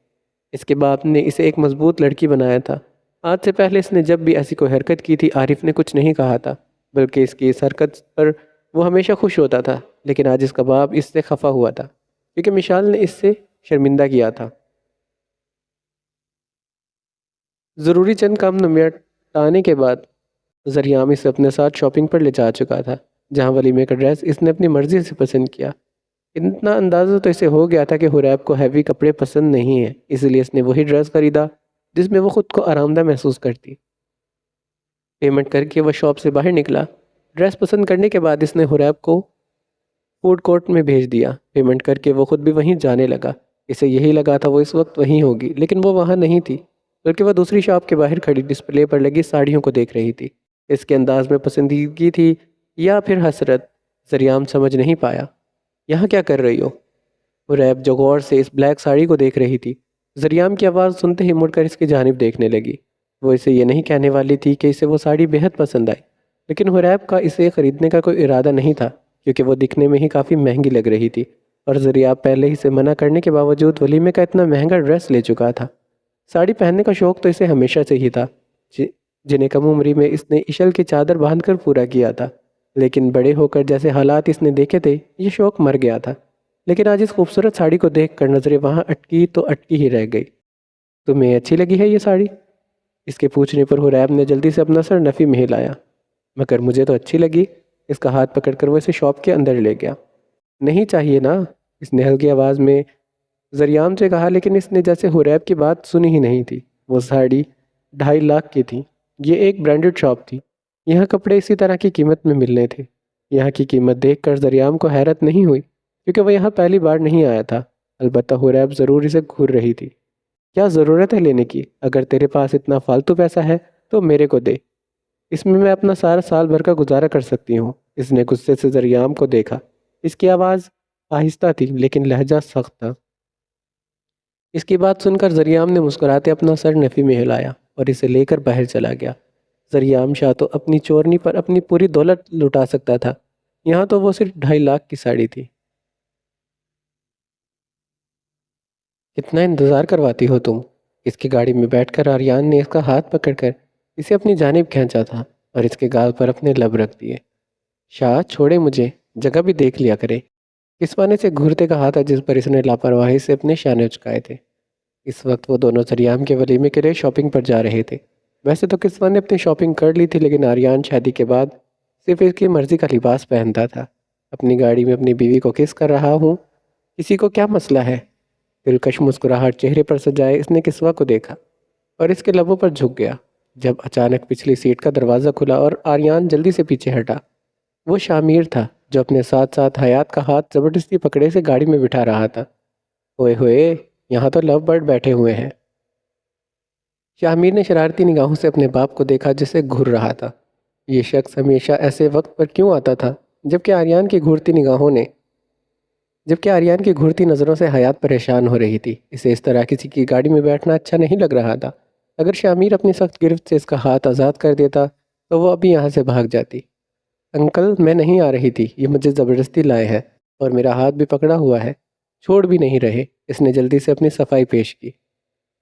اس کے باپ نے اسے ایک مضبوط لڑکی بنایا تھا۔ آج سے پہلے اس نے جب بھی ایسی کوئی حرکت کی تھی، عارف نے کچھ نہیں کہا تھا، بلکہ اس کی اس حرکت پر وہ ہمیشہ خوش ہوتا تھا، لیکن آج اس کا باپ اس سے خفا ہوا تھا۔ کیونکہ مشال نے اس سے شرمندہ کیا تھا۔ ضروری چند کام نمٹانے کے بعد ذریعہ اسے اپنے ساتھ شاپنگ پر لے جا چکا تھا، جہاں ولیمے کا ڈریس اس نے اپنی مرضی سے پسند کیا۔ اتنا اندازہ تو اسے ہو گیا تھا کہ حریب کو ہیوی کپڑے پسند نہیں ہیں، اس لیے اس نے وہی ڈریس خریدا جس میں وہ خود کو آرام دہ محسوس کرتی۔ پیمنٹ کر کے وہ شاپ سے باہر نکلا۔ ڈریس پسند کرنے کے بعد اس نے حریب کو فوڈ کورٹ میں بھیج دیا۔ پیمنٹ کر کے وہ خود بھی وہیں جانے لگا۔ اسے یہی لگا تھا وہ اس وقت وہیں ہوگی، لیکن وہ وہاں نہیں تھی، بلکہ وہ دوسری شاپ کے باہر کھڑی ڈسپلے پر لگی ساڑیوں کو دیکھ رہی تھی۔ اس کے انداز میں پسندیدگی تھی یا پھر حسرت، ذریعہ سمجھ نہیں پایا۔ یہاں کیا کر رہی ہو؟ حریب جو غور سے اس بلیک ساڑی کو دیکھ رہی تھی، ذریعہ کی آواز سنتے ہی مڑ کر اس کی جانب دیکھنے لگی۔ وہ اسے یہ نہیں کہنے والی تھی کہ اسے وہ ساڑی بہت پسند آئی، لیکن حریب کا اسے خریدنے کا کوئی ارادہ نہیں تھا، کیونکہ وہ دکھنے میں ہی کافی مہنگی لگ رہی تھی، اور ذریعہ پہلے ہی سے منع کرنے کے باوجود ولیمے کا اتنا مہنگا ڈریس لے چکا تھا۔ ساڑی پہننے کا شوق تو اسے ہمیشہ سے ہی تھا، جنہیں کم عمری میں اس نے اشل کی چادر باندھ کر پورا کیا تھا، لیکن بڑے ہو کر جیسے حالات اس نے دیکھے تھے، یہ شوق مر گیا تھا۔ لیکن آج اس خوبصورت ساڑی کو دیکھ کر نظریں وہاں اٹکی تو اٹکی ہی رہ گئی۔ تمہیں اچھی لگی ہے یہ ساڑی؟ اس کے پوچھنے پر حریب نے جلدی سے اپنا سر نفی میں ہلایا۔ مگر مجھے تو اچھی لگی۔ اس کا ہاتھ پکڑ کر وہ اسے شاپ کے اندر لے گیا۔ نہیں چاہیے نا، اس نے ہلکی آواز میں ذریعہ سے کہا، لیکن اس نے جیسے حریب کی بات سنی ہی نہیں تھی۔ وہ ساڑی 2.5 لاکھ کی تھی۔ یہ ایک برانڈڈ شاپ تھی، یہاں کپڑے اسی طرح کی قیمت میں ملنے تھے۔ یہاں کی قیمت دیکھ کر ذریعہ کو حیرت نہیں ہوئی، کیونکہ وہ یہاں پہلی بار نہیں آیا تھا۔ البتہ حریب ضرور اسے گھور رہی تھی۔ کیا ضرورت ہے لینے کی؟ اگر تیرے پاس اتنا فالتو پیسہ ہے تو میرے کو دے، اس میں اپنا سارا سال بھر کا گزارا کر سکتی ہوں۔ اس نے غصے سے ذریعہ کو دیکھا۔ اس کی آواز آہستہ تھی لیکن لہجہ سخت تھا۔ اس کی بات سن کر ذریعہ نے مسکراتے اپنا سر نفی میں ہلایا اور اسے لے کر باہر چلا گیا۔ ذریعہ شاہ تو اپنی چورنی پر اپنی پوری دولت لٹا سکتا تھا، یہاں تو وہ صرف 2.5 لاکھ کی ساڑی تھی۔ کتنا انتظار کرواتی ہو تم؟ اس کی گاڑی میں بیٹھ کر آریان نے اس کا ہاتھ پکڑ کر اسے اپنی جانب کھینچا تھا اور اس کے گال پر اپنے لب رکھ دیے۔ شاہ چھوڑے مجھے، جگہ بھی دیکھ لیا کرے۔ کسوانے سے گھورتے کہا تھا جس پر اس نے لاپرواہی سے اپنے شانے اچکائے تھے۔ اس وقت وہ دونوں ذریعہ کے ولیمے کے لیے شاپنگ پر جا رہے تھے۔ ویسے تو کسوا نے اپنی شاپنگ کر لی تھی، لیکن آریان شادی کے بعد صرف اس کی مرضی کا لباس پہنتا تھا۔ اپنی گاڑی میں اپنی بیوی کو کس کر رہا ہوں، کسی کو کیا مسئلہ ہے؟ دلکش مسکراہٹ چہرے پر سجائے اس نے کسوا کو دیکھا اور اس کے لبوں پر جھک گیا، جب اچانک پچھلی سیٹ کا دروازہ کھلا اور آریان جلدی سے پیچھے ہٹا۔ وہ شامیر تھا جو اپنے ساتھ ساتھ حیات کا ہاتھ زبردستی پکڑے سے گاڑی میں بٹھا رہا تھا۔ ہوئے ہوئے، یہاں تو لو برڈ بیٹھے ہوئے ہیں۔ شامیر نے شرارتی نگاہوں سے اپنے باپ کو دیکھا جسے گھور رہا تھا۔ یہ شخص ہمیشہ ایسے وقت پر کیوں آتا تھا جبکہ آریان کی گھورتی نظروں سے حیات پریشان ہو رہی تھی۔ اسے اس طرح کسی کی گاڑی میں بیٹھنا اچھا نہیں لگ رہا تھا۔ اگر شامیر اپنی سخت گرفت سے اس کا ہاتھ آزاد کر دیتا تو وہ ابھی یہاں سے بھاگ جاتی۔ انکل، میں نہیں آ رہی تھی، یہ مجھے زبردستی لائے ہیں اور میرا ہاتھ بھی پکڑا ہوا ہے، چھوڑ بھی نہیں رہے۔ اس نے جلدی سے اپنی صفائی پیش کی۔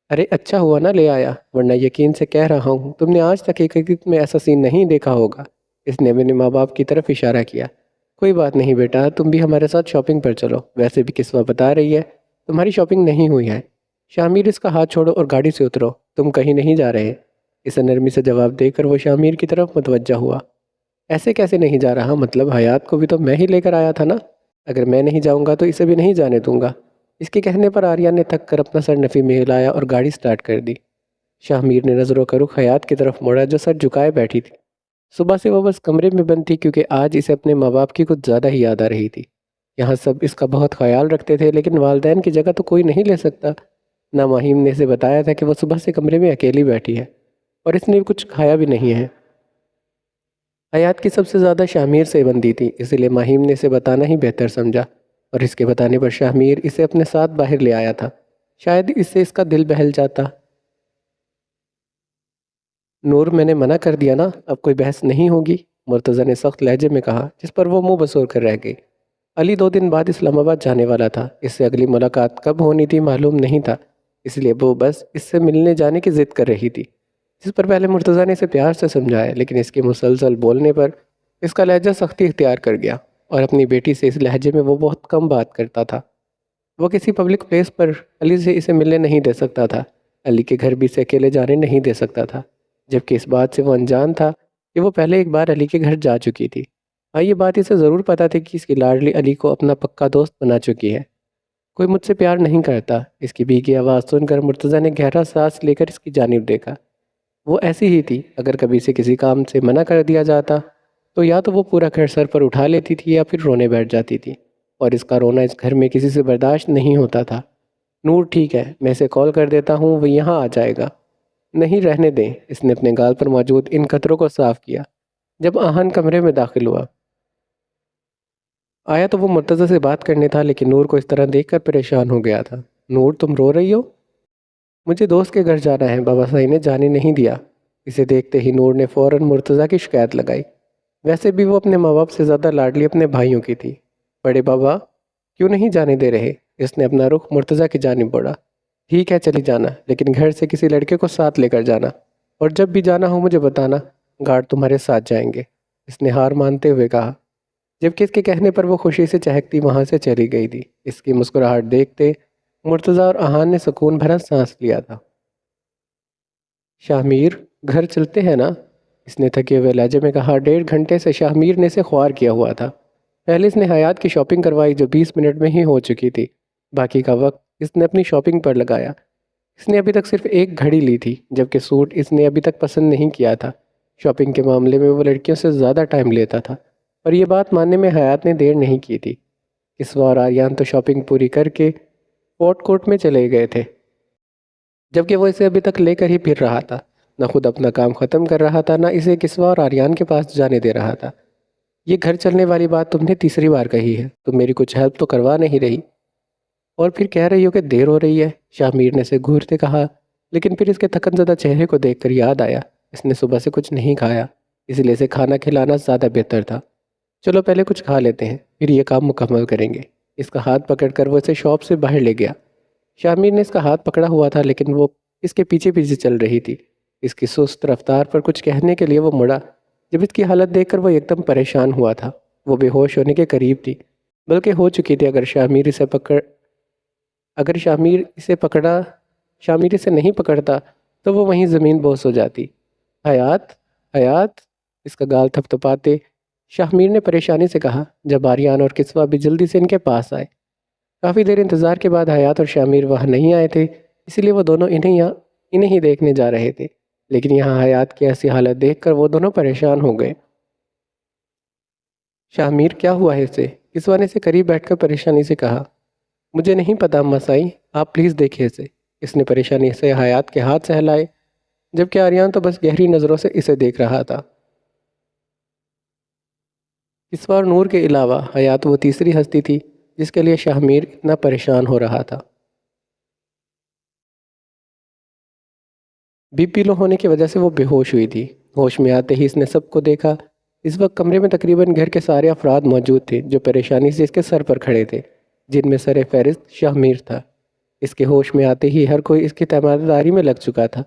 ارے اچھا ہوا نا لے آیا، ورنہ یقین سے کہہ رہا ہوں تم نے آج تک حقیقت میں ایسا سین نہیں دیکھا ہوگا۔ اس نے اپنے ماں باپ کی طرف اشارہ کیا۔ کوئی بات نہیں بیٹا، تم بھی ہمارے ساتھ شاپنگ پر چلو، ویسے بھی کسوا بتا رہی ہے تمہاری شاپنگ نہیں ہوئی ہے۔ شامیر، اس کا ہاتھ چھوڑو اور گاڑی سے اترو، تم کہیں نہیں جا رہے۔ اسے نرمی سے جواب دے کر وہ شامیر کی طرف متوجہ ہوا۔ ایسے کیسے نہیں جا رہا؟ مطلب حیات کو بھی تو میں ہی لے کر آیا تھا نا، اگر میں نہیں جاؤں گا تو اسے بھی نہیں جانے دوں گا۔ اس کے کہنے پر آریان نے تھک کر اپنا سر نفی میں ہلایا اور گاڑی سٹارٹ کر دی۔ شامیر نے نظروں کا رخ حیات کی طرف موڑا جو سر جھکائے بیٹھی تھی۔ صبح سے وہ بس کمرے میں بند تھی کیونکہ آج اسے اپنے ماں باپ کی کچھ زیادہ ہی یاد آ رہی تھی۔ یہاں سب اس کا بہت خیال رکھتے تھے، لیکن والدین کی جگہ تو کوئی نہیں لے سکتا۔ نہ مہیم نے اسے بتایا تھا کہ وہ صبح سے کمرے میں اکیلی بیٹھی ہے اور اس نے کچھ کھایا بھی نہیں ہے۔ حیات کی سب سے زیادہ شامیر سے بندی تھی، اس لیے مہیم نے اسے بتانا ہی بہتر سمجھا، اور اس کے بتانے پر شامیر اسے اپنے ساتھ باہر لے آیا تھا۔ شاید اس سے اس کا دل بہل جاتا۔ نور، میں نے منع کر دیا نا، اب کوئی بحث نہیں ہوگی، مرتضیٰ نے سخت لہجے میں کہا، جس پر وہ منہ بسور کر رہ گئی۔ علی 2 دن بعد اسلام آباد جانے والا تھا، اس سے اگلی ملاقات کب ہونی تھی معلوم نہیں تھا، اس لیے وہ بس اس سے ملنے جانے کی ضد کر رہی تھی، جس پر پہلے مرتضیٰ نے اسے پیار سے سمجھایا، لیکن اس کے مسلسل بولنے پر اس کا لہجہ سختی اختیار کر گیا اور اپنی بیٹی سے اس لہجے میں وہ بہت کم بات کرتا تھا۔ وہ کسی پبلک پلیس پر علی سے اسے ملنے نہیں دے سکتا تھا، علی کے گھر بھی اسے اکیلے جانے نہیں دے سکتا تھا، جبکہ اس بات سے وہ انجان تھا کہ وہ پہلے ایک بار علی کے گھر جا چکی تھی۔ ہاں، یہ بات اسے ضرور پتہ تھی کہ اس کی لاڈلی علی کو اپنا پکا دوست بنا چکی ہے۔ کوئی مجھ سے پیار نہیں کرتا، اس کی بھیگی آواز سن کر مرتضیٰ نے گہرا سانس لے کر اس کی جانب دیکھا۔ وہ ایسی ہی تھی، اگر کبھی اسے کسی کام سے منع کر دیا جاتا تو یا تو وہ پورا گھر سر پر اٹھا لیتی تھی یا پھر رونے بیٹھ جاتی تھی، اور اس کا رونا اس گھر میں کسی سے برداشت نہیں ہوتا تھا۔ نور ٹھیک ہے، میں اسے کال کر دیتا ہوں، وہ یہاں آ جائے گا۔ نہیں، رہنے دیں۔ اس نے اپنے گال پر موجود ان قطروں کو صاف کیا۔ جب آہن کمرے میں داخل ہوا، آیا تو وہ مرتضیٰ سے بات کرنے تھا، لیکن نور کو اس طرح دیکھ کر پریشان ہو گیا تھا۔ نور، تم رو رہی ہو؟ مجھے دوست کے گھر جانا ہے، بابا صاحب نے جانے نہیں دیا۔ اسے دیکھتے ہی نور نے فوراً مرتضیٰ کی شکایت لگائی۔ ویسے بھی وہ اپنے ماں باپ سے زیادہ لاڈلی اپنے بھائیوں کی تھی۔ بڑے بابا کیوں نہیں جانے دے رہے؟ اس نے اپنا رخ مرتضیٰ کی جانب بڑھا۔ ٹھیک ہے، چلی جانا، لیکن گھر سے کسی لڑکے کو ساتھ لے کر جانا، اور جب بھی جانا ہو مجھے بتانا، گارڈ تمہارے ساتھ جائیں گے، اس نے ہار مانتے ہوئے کہا، جبکہ اس کے کہنے پر وہ خوشی سے چہکتی وہاں سے چلی گئی تھی۔ اس کی مسکراہٹ دیکھتے مرتضیٰ اور آہان نے سکون بھرا سانس لیا تھا۔ شاہ میر، گھر چلتے ہیں نا؟ اس نے تھکے ہوئے لہجے میں کہا۔ 1.5 گھنٹے سے شاہ میر نے اسے خوار کیا ہوا تھا۔ پہلے اس نے حیات کی شاپنگ کروائی جو 20 منٹ میں ہی ہو چکی تھی، باقی کا وقت اس نے اپنی شاپنگ پر لگایا۔ اس نے ابھی تک صرف ایک گھڑی لی تھی، جبکہ سوٹ اس نے ابھی تک پسند نہیں کیا تھا۔ شاپنگ کے معاملے میں وہ لڑکیوں سے زیادہ ٹائم لیتا تھا، اور یہ بات ماننے میں حیات نے دیر نہیں کی تھی۔ کسوہ اور آریان تو شاپنگ پوری کر کے فوڈ کورٹ میں چلے گئے تھے، جبکہ وہ اسے ابھی تک لے کر ہی پھر رہا تھا، نہ خود اپنا کام ختم کر رہا تھا، نہ اسے کسوہ اور آریان کے پاس جانے دے رہا تھا۔ یہ گھر چلنے والی بات تم نے تیسری بار کہی ہے، تم میری کچھ ہیلپ تو کروا نہیں رہی، اور پھر کہہ رہی ہو کہ دیر ہو رہی ہے، شاہ میر نے اسے گھورتے کہا، لیکن پھر اس کے تھکن زدہ چہرے کو دیکھ کر یاد آیا اس نے صبح سے کچھ نہیں کھایا، اس لیے اسے کھانا کھلانا زیادہ بہتر تھا۔ چلو پہلے کچھ کھا لیتے ہیں، پھر یہ کام مکمل کریں گے۔ اس کا ہاتھ پکڑ کر وہ اسے شاپ سے باہر لے گیا۔ شاہ میر نے اس کا ہاتھ پکڑا ہوا تھا، لیکن وہ اس کے پیچھے پیچھے چل رہی تھی۔ اس کی سست رفتار پر کچھ کہنے کے لیے وہ مڑا۔ جب اس کی حالت دیکھ کر وہ ایک دم پریشان ہوا تھا۔ وہ بے ہوش ہونے کے قریب تھی، بلکہ ہو چکی تھی۔ اگر شاہ میر اسے نہیں پکڑتا تو وہ وہیں زمین بوس ہو جاتی۔ حیات، اس کا گال تھپ تھپاتے شاہ میر نے پریشانی سے کہا، جب آریان اور کسوہ بھی جلدی سے ان کے پاس آئے۔ کافی دیر انتظار کے بعد حیات اور شاہ میر وہاں نہیں آئے تھے، اسی لیے وہ دونوں انہیں ہی دیکھنے جا رہے تھے، لیکن یہاں حیات کی ایسی حالت دیکھ کر وہ دونوں پریشان ہو گئے۔ شاہ میر، کیا ہوا ہے اسے؟ کسوہ نے اسے قریب بیٹھ کر پریشانی سے کہا۔ مجھے نہیں پتا اماں سائی، آپ پلیز دیکھیں اسے۔ اس نے پریشانی سے حیات کے ہاتھ سہلائے، جبکہ آریان تو بس گہری نظروں سے اسے دیکھ رہا تھا۔ کسوہ اور نور کے علاوہ حیات وہ تیسری ہستی تھی جس کے لیے شاہ میر اتنا پریشان ہو رہا تھا۔ بی پی لو ہونے کی وجہ سے وہ بے ہوش ہوئی تھی۔ ہوش میں آتے ہی اس نے سب کو دیکھا۔ اس وقت کمرے میں تقریباً گھر کے سارے افراد موجود تھے جو پریشانی سے اس کے سر پر کھڑے تھے، جن میں سر فہرست شاہ میر تھا۔ اس کے ہوش میں آتے ہی ہر کوئی اس کی تیمارداری میں لگ چکا تھا،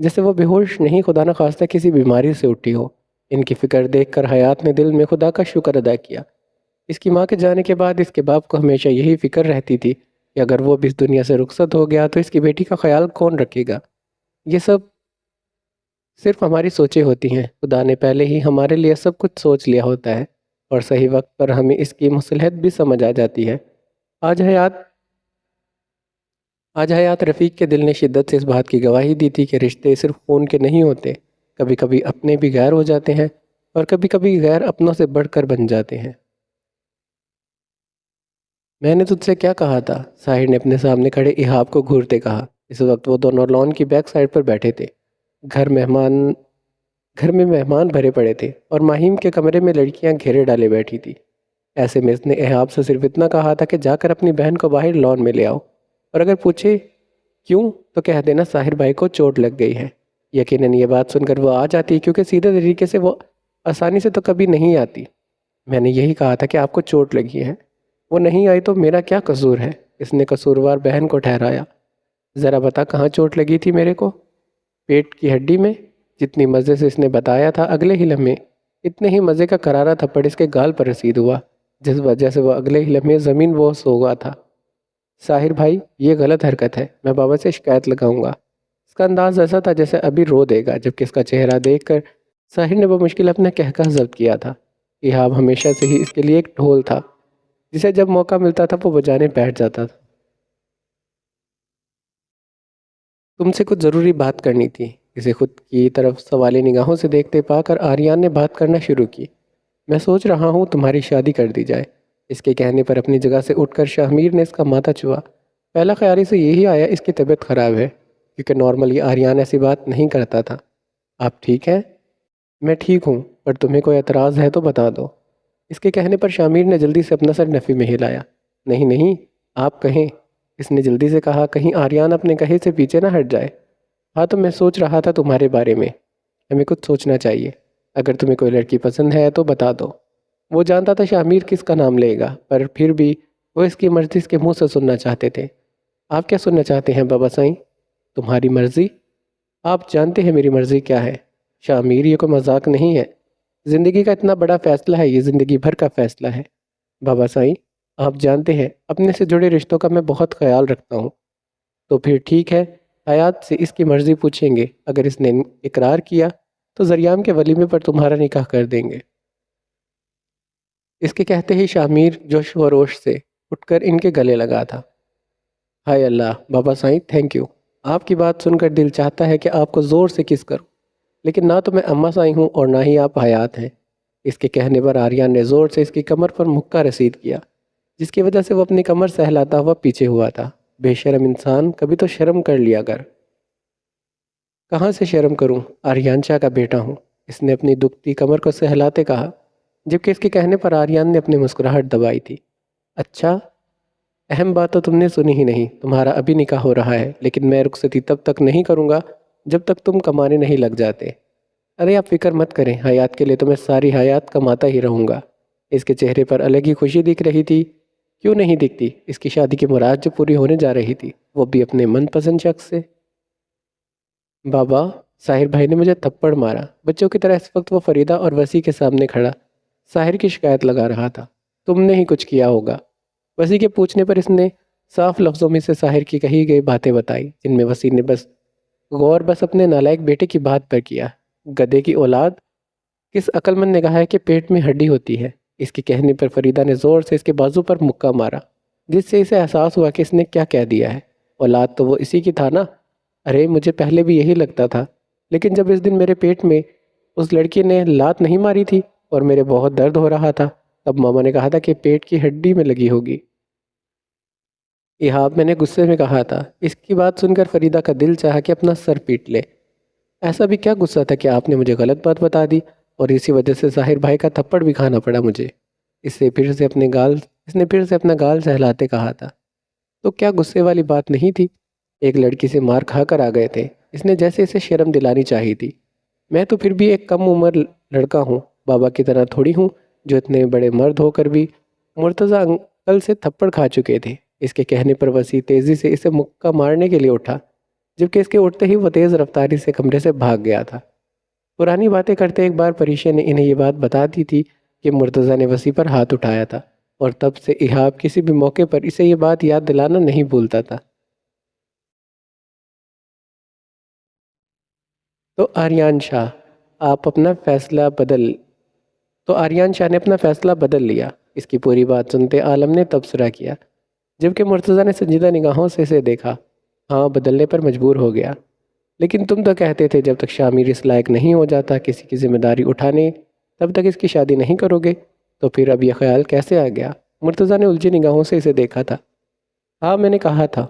جیسے وہ بے ہوش نہیں، خدا نہ خواستہ کسی بیماری سے اٹھی ہو۔ ان کی فکر دیکھ کر حیات نے دل میں خدا کا شکر ادا کیا۔ اس کی ماں کے جانے کے بعد اس کے باپ کو ہمیشہ یہی فکر رہتی تھی کہ اگر وہ بھی اس دنیا سے رخصت ہو گیا تو اس کی بیٹی کا خیال کون رکھے گا۔ یہ سب صرف ہماری سوچیں ہوتی ہیں، خدا نے پہلے ہی ہمارے لیے سب کچھ سوچ لیا ہوتا ہے، اور صحیح وقت پر ہمیں اس کی مصلحت بھی سمجھ آ جاتی ہے۔ آج حیات رفیق کے دل نے شدت سے اس بات کی گواہی دی تھی کہ رشتے صرف خون کے نہیں ہوتے، کبھی کبھی اپنے بھی غیر ہو جاتے ہیں، اور کبھی کبھی غیر اپنوں سے بڑھ کر بن جاتے ہیں۔ میں نے تجھ سے کیا کہا تھا؟ ساحر نے اپنے سامنے کھڑے ایہاب کو گھورتے کہا۔ اس وقت وہ دونوں لان کی بیک سائڈ پر بیٹھے تھے۔ گھر میں مہمان بھرے پڑے تھے، اور ماہیم کے کمرے میں لڑکیاں گھیرے ڈالے بیٹھی تھی۔ ایسے میں اس نے ایہاب سے صرف اتنا کہا تھا کہ جا کر اپنی بہن کو باہر لان میں لے آؤ، اور اگر پوچھے کیوں تو کہہ دینا ساحر بھائی کو چوٹ لگ گئی ہے۔ یقیناً یہ بات سن کر وہ آ جاتی، کیونکہ سیدھے طریقے سے وہ آسانی سے تو کبھی نہیں آتی۔ میں نے یہی کہا تھا کہ آپ کو چوٹ لگی ہے، وہ نہیں آئی تو میرا کیا قصور ہے؟ اس نے قصوروار بہن کو ٹھہرایا۔ ذرا بتا کہاں چوٹ لگی تھی میرے کو؟ پیٹ کی ہڈی میں؟ جتنی مزے سے اس نے بتایا تھا، اگلے ہی لمحے اتنے ہی مزے کا کرارا تھپڑ اس کے گال پر رسید ہوا، جس وجہ سے وہ اگلے ہی لمحے زمین بوس ہو گیا تھا۔ ساحر بھائی، یہ غلط حرکت ہے، میں بابا سے شکایت لگاؤں گا۔ اس کا انداز ایسا تھا جیسے ابھی رو دے گا، جبکہ اس کا چہرہ دیکھ کر ساحر نے بمشکل اپنا کہکہ ضبط کیا تھا۔ ایہاب ہمیشہ سے ہی اس کے لیے ایک ڈھول تھا جسے جب موقع ملتا تھا وہ بجانے بیٹھ جاتا تھا۔ تم سے کچھ ضروری بات کرنی تھی۔ اسے خود کی طرف سوالی نگاہوں سے دیکھتے پا کر آریان نے بات کرنا شروع کی۔ میں سوچ رہا ہوں تمہاری شادی کر دی جائے۔ اس کے کہنے پر اپنی جگہ سے اٹھ کر شاہ میر نے اس کا ماتھا چھوا۔ پہلا خیال اسے یہی آیا اس کی طبیعت خراب ہے، کیونکہ نارملی آریان ایسی بات نہیں کرتا تھا۔ آپ ٹھیک ہیں؟ میں ٹھیک ہوں، پر تمہیں کوئی اعتراض ہے تو بتا دو۔ اس کے کہنے پر شاہ میر نے جلدی سے اپنا سر نفی میں ہلایا۔ نہیں نہیں، آپ کہیں، اس نے جلدی سے کہا، کہیں آریان اپنے کہے سے پیچھے نہ ہٹ جائے۔ ہاں تو میں سوچ رہا تھا تمہارے بارے میں، ہمیں کچھ سوچنا چاہیے۔ اگر تمہیں کوئی لڑکی پسند ہے تو بتا دو۔ وہ جانتا تھا شاہ میر کس کا نام لے گا، پر پھر بھی وہ اس کی مرضی اس کے منہ سے سننا چاہتے تھے۔ آپ کیا سننا چاہتے ہیں بابا سائیں؟ تمہاری مرضی؟ آپ جانتے ہیں میری مرضی کیا ہے شاہ میر، یہ کوئی مذاق نہیں ہے۔ زندگی کا اتنا بڑا فیصلہ ہے، یہ زندگی بھر کا فیصلہ ہے بابا سائیں۔ آپ جانتے ہیں اپنے سے جڑے رشتوں کا میں بہت خیال رکھتا ہوں۔ تو پھر ٹھیک ہے، حیات سے اس کی مرضی پوچھیں گے، اگر اس نے اقرار کیا تو زریام کے ولیمے پر تمہارا نکاح کر دیں گے۔ اس کے کہتے ہی شاہ میر جوش و روش سے اٹھ کر ان کے گلے لگا تھا۔ ہائے اللہ بابا سائیں، تھینک یو۔ آپ کی بات سن کر دل چاہتا ہے کہ آپ کو زور سے کس کروں، لیکن نہ تو میں اماں سائیں ہوں اور نہ ہی آپ حیات ہیں۔ اس کے کہنے پر آریان نے زور سے اس کی کمر پر مکہ رسید کیا، جس کی وجہ سے وہ اپنی کمر سہلاتا ہوا پیچھے ہوا تھا۔ بے شرم انسان، کبھی تو شرم کر لیا کر۔ کہاں سے شرم کروں، آریان شاہ کا بیٹا ہوں، اس نے اپنی دکھتی کمر کو سہلاتے کہا، جبکہ اس کے کہنے پر آریان نے اپنی مسکراہٹ دبائی تھی۔ اچھا، اہم بات تو تم نے سنی ہی نہیں، تمہارا ابھی نکاح ہو رہا ہے، لیکن میں رخصتی تب تک نہیں کروں گا جب تک تم کمانے نہیں لگ جاتے۔ ارے آپ فکر مت کریں، حیات کے لیے تو میں ساری حیات کماتا ہی رہوں گا۔ اس کے چہرے پر الگ ہی خوشی دکھ رہی تھی۔ کیوں نہیں دکھتی؟ اس کی شادی کی مراد جو پوری ہونے جا رہی تھی، وہ بھی اپنے من پسند شخص سے۔ بابا، ساحر بھائی نے مجھے تھپڑ مارا۔ بچوں کی طرح اس وقت وہ فریدہ اور وسیع کے سامنے کھڑا ساحر کی شکایت لگا رہا تھا۔ تم نے ہی کچھ کیا ہوگا۔ وسیع کے پوچھنے پر اس نے صاف لفظوں میں سے ساحر کی کہی گئی باتیں بتائی، جن میں وسیع نے غور بس اپنے نالائق بیٹے کی بات پر کیا۔ گدھے کی اولاد، کس عقل مند نے کہا ہے کہ پیٹ میں ہڈی ہوتی ہے؟ اس کے کہنے پر فریدہ نے زور سے اس کے بازو پر مکہ مارا، جس سے اسے احساس ہوا کہ اس نے کیا کہہ دیا ہے۔ اولاد تو وہ اسی کی تھا نا؟ ارے مجھے پہلے بھی یہی لگتا تھا، لیکن جب اس دن میرے پیٹ میں اس لڑکی نے لات نہیں ماری تھی اور میرے بہت درد ہو رہا تھا، تب ماما نے کہا تھا کہ پیٹ کی ہڈی میں لگی ہوگی۔ ایہاب، میں نے غصے میں کہا تھا۔ اس کی بات سن کر فریدہ کا دل چاہا کہ اپنا سر پیٹ لے۔ ایسا بھی کیا غصہ تھا کہ آپ نے مجھے غلط بات بتا دی اور اسی وجہ سے ظاہر بھائی کا تھپڑ بھی کھانا پڑا مجھے؟ اس نے پھر سے اپنا گال سہلاتے کہا تھا۔ تو کیا غصے والی بات نہیں تھی؟ ایک لڑکی سے مار کھا کر آ گئے تھے، اس نے جیسے اسے شرم دلانی چاہی تھی۔ میں تو پھر بھی ایک کم عمر لڑکا ہوں، بابا کی طرح تھوڑی ہوں جو اتنے بڑے مرد ہو کر بھی مرتضیٰ انکل سے تھپڑ کھا چکے تھے۔ اس کے کہنے پر وسیع تیزی سے اسے مکہ مارنے کے لیے اٹھا، جبکہ اس کے اٹھتے ہی وہ تیز رفتاری سے کمرے سے بھاگ گیا تھا۔ پرانی باتیں کرتے ایک بار پریشے نے انہیں یہ بات بتا دی تھی کہ مرتضیٰ نے وسیع پر ہاتھ اٹھایا تھا، اور تب سے ایہاب کسی بھی موقع پر اسے یہ بات یاد دلانا نہیں بھولتا تھا۔ تو آریان شاہ نے اپنا فیصلہ بدل لیا۔ اس کی پوری بات سنتے عالم نے تبصرہ کیا، جبکہ مرتضیٰ نے سنجیدہ نگاہوں سے اسے دیکھا۔ ہاں، بدلنے پر مجبور ہو گیا، لیکن تم تو کہتے تھے جب تک شاہ میر اس لائق نہیں ہو جاتا کسی کی ذمہ داری اٹھانے، تب تک اس کی شادی نہیں کرو گے، تو پھر اب یہ خیال کیسے آ گیا؟ مرتضیٰ نے الجھی نگاہوں سے اسے دیکھا تھا۔ ہاں، میں نے کہا تھا،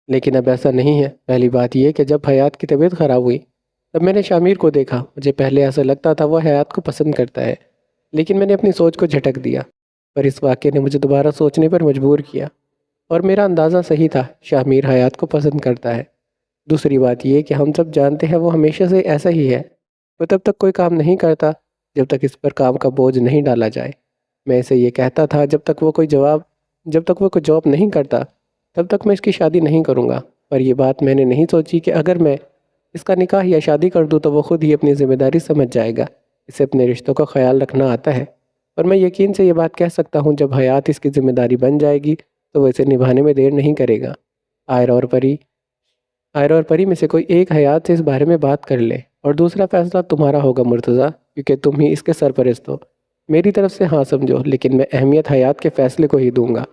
لیکن اب ایسا نہیں ہے۔ پہلی بات یہ کہ جب حیات کی طبیعت خراب ہوئی تب میں نے شاہ میر کو دیکھا۔ مجھے پہلے ایسا لگتا تھا وہ حیات کو پسند کرتا ہے، لیکن میں نے اپنی سوچ کو جھٹک دیا، پر اس واقعے نے مجھے دوبارہ سوچنے پر مجبور کیا، اور میرا اندازہ صحیح تھا، شاہ میر حیات کو پسند کرتا ہے۔ دوسری بات یہ کہ ہم سب جانتے ہیں وہ ہمیشہ سے ایسا ہی ہے، وہ تب تک کوئی کام نہیں کرتا جب تک اس پر کام کا بوجھ نہیں ڈالا جائے۔ میں اسے یہ کہتا تھا جب تک وہ کوئی جاب نہیں کرتا تب تک میں اس کی شادی نہیں کروں گا، پر یہ بات میں نے نہیں سوچی کہ اگر میں اس کا نکاح یا شادی کر دوں تو وہ خود ہی اپنی ذمہ داری سمجھ جائے گا، اسے اپنے رشتوں کا خیال رکھنا آتا ہے، اور میں یقین سے یہ بات کہہ سکتا ہوں جب حیات اس کی ذمہ داری بن جائے گی تو وہ اسے نبھانے میں دیر نہیں کرے گا۔ آئرہ اور پری میں سے کوئی ایک حیات سے اس بارے میں بات کر لے، اور دوسرا فیصلہ تمہارا ہوگا مرتضیٰ، کیونکہ تم ہی اس کے سرپرست ہو۔ میری طرف سے ہاں سمجھو، لیکن میں اہمیت حیات کے فیصلے کو ہی دوں گا۔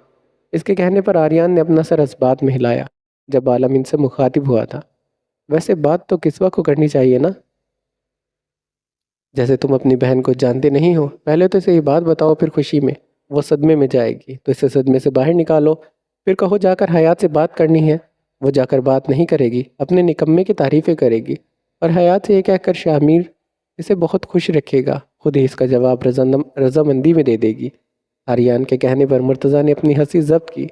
اس کے کہنے پر آریان نے اپنا سر اس بات میں ہلایا جب عالم ان سے مخاطب ہوا تھا۔ ویسے بات تو کسوہ کو کرنی چاہیے نا؟ جیسے تم اپنی بہن کو جانتے نہیں ہو، پہلے تو اسے یہ بات بتاؤ، پھر خوشی میں وہ صدمے میں جائے گی تو اسے صدمے سے باہر نکالو، پھر کہو جا کر حیات سے بات کرنی ہے۔ وہ جا کر بات نہیں کرے گی، اپنے نکمے کی تعریفیں کرے گی، اور حیات سے یہ کہہ کر شامیر اسے بہت خوش رکھے گا، خود ہی اس کا جواب رضامندی میں دے دے گی۔ آریان کے کہنے پر مرتضیٰ نے اپنی ہنسی ضبط کی،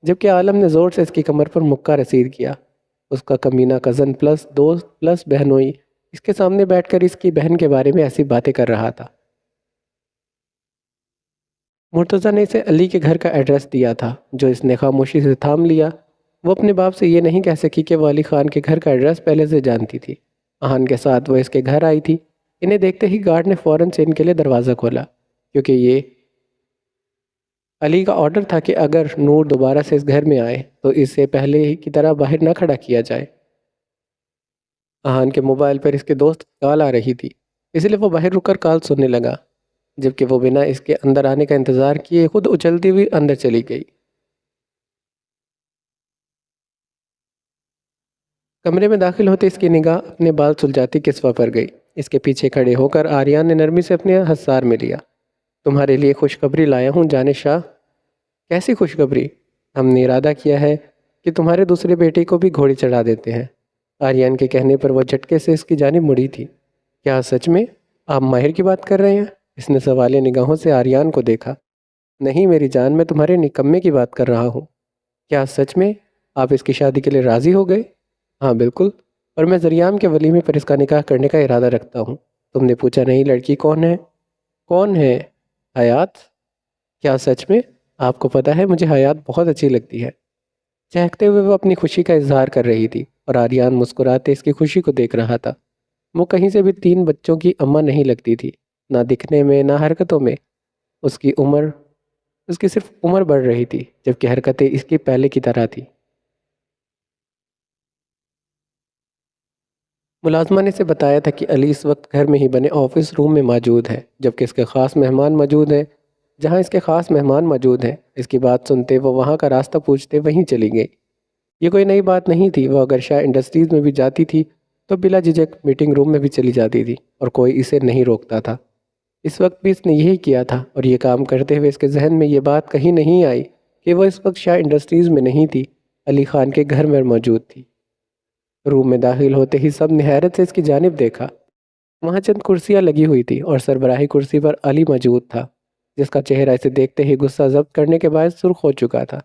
جبکہ عالم نے زور سے اس کی کمر پر مکہ رسید کیا۔ اس کا کمینہ کزن پلس دوست پلس بہنوئی اس کے سامنے بیٹھ کر اس کی بہن کے بارے میں ایسی باتیں کر رہا تھا۔ مرتضیٰ نے اسے علی کے گھر کا ایڈریس دیا تھا، جو اس نے خاموشی سے تھام لیا۔ وہ اپنے باپ سے یہ نہیں کہہ سکی کہ وہ علی خان کے گھر کا ایڈریس پہلے سے جانتی تھی۔ آہن کے ساتھ وہ اس کے گھر آئی تھی۔ انہیں دیکھتے ہی گارڈ نے فوراً سے ان کے لیے دروازہ کھولا، کیونکہ یہ علی کا آرڈر تھا کہ اگر نور دوبارہ سے اس گھر میں آئے تو اسے پہلے ہی کی طرح باہر نہ کھڑا کیا جائے۔ آہن کے موبائل پر اس کے دوست کی کال آ رہی تھی، اس لیے وہ باہر رک کر کال سننے لگا، جبکہ وہ بنا اس کے اندر آنے کا انتظار کیے خود اچھلتی ہوئی اندر چلی گئی۔ کمرے میں داخل ہوتے اس کی نگاہ اپنے بال سلجھاتی کسوہ پر گئی۔ اس کے پیچھے کھڑے ہو کر آریان نے نرمی سے اپنے حصار میں لیا۔ تمہارے لیے خوشخبری لایا ہوں جانے شاہ۔ کیسی خوشخبری؟ ہم نے ارادہ کیا ہے کہ تمہارے دوسرے بیٹے کو بھی گھوڑی چڑھا دیتے ہیں۔ آریان کے کہنے پر وہ جھٹکے سے اس کی جانب مڑی تھی۔ کیا سچ میں؟ آپ ماہر کی بات کر رہے ہیں؟ اس نے سوالیہ نگاہوں سے آریان کو دیکھا۔ نہیں میری جان، میں تمہارے نکمے کی بات کر رہا ہوں۔ کیا سچ میں آپ اس کی شادی کے لیے راضی ہو گئے؟ ہاں بالکل، اور میں ذریعام کے ولیمے پر اس کا نکاح کرنے کا ارادہ رکھتا ہوں۔ تم نے پوچھا نہیں لڑکی کون ہے؟ کون ہے؟ حیات۔ کیا سچ میں؟ آپ کو پتہ ہے مجھے حیات بہت اچھی لگتی ہے۔ چہکتے ہوئے وہ اپنی خوشی کا اظہار کر رہی تھی، اور آریان مسکراتے اس کی خوشی کو دیکھ رہا تھا۔ وہ کہیں سے بھی 3 بچوں کی اماں نہیں لگتی تھی، نہ دکھنے میں نہ حرکتوں میں۔ اس کی صرف عمر بڑھ رہی تھی، جبکہ حرکتیں اس کی پہلے کی طرح تھی۔ ملازمہ نے اسے بتایا تھا کہ علی اس وقت گھر میں ہی بنے آفس روم میں موجود ہے، جبکہ اس کے خاص مہمان موجود ہیں۔ جہاں اس کے خاص مہمان موجود ہیں، اس کی بات سنتے وہ وہاں کا راستہ پوچھتے وہیں چلی گئی۔ یہ کوئی نئی بات نہیں تھی، وہ اگر شاہ انڈسٹریز میں بھی جاتی تھی تو بلا جھجک میٹنگ روم میں بھی چلی جاتی تھی، اور کوئی اسے نہیں روکتا تھا۔ اس وقت بھی اس نے یہی کیا تھا، اور یہ کام کرتے ہوئے اس کے ذہن میں یہ بات کہیں نہیں آئی کہ وہ اس وقت شاہ انڈسٹریز میں نہیں تھی، علی خان کے گھر میں موجود تھی۔ روم میں داخل ہوتے ہی سب نے حیرت سے اس کی جانب دیکھا۔ وہاں چند کرسیاں لگی ہوئی تھی، اور سربراہی کرسی پر علی موجود تھا، جس کا چہرہ اسے دیکھتے ہی غصہ ضبط کرنے کے باعث سرخ ہو چکا تھا۔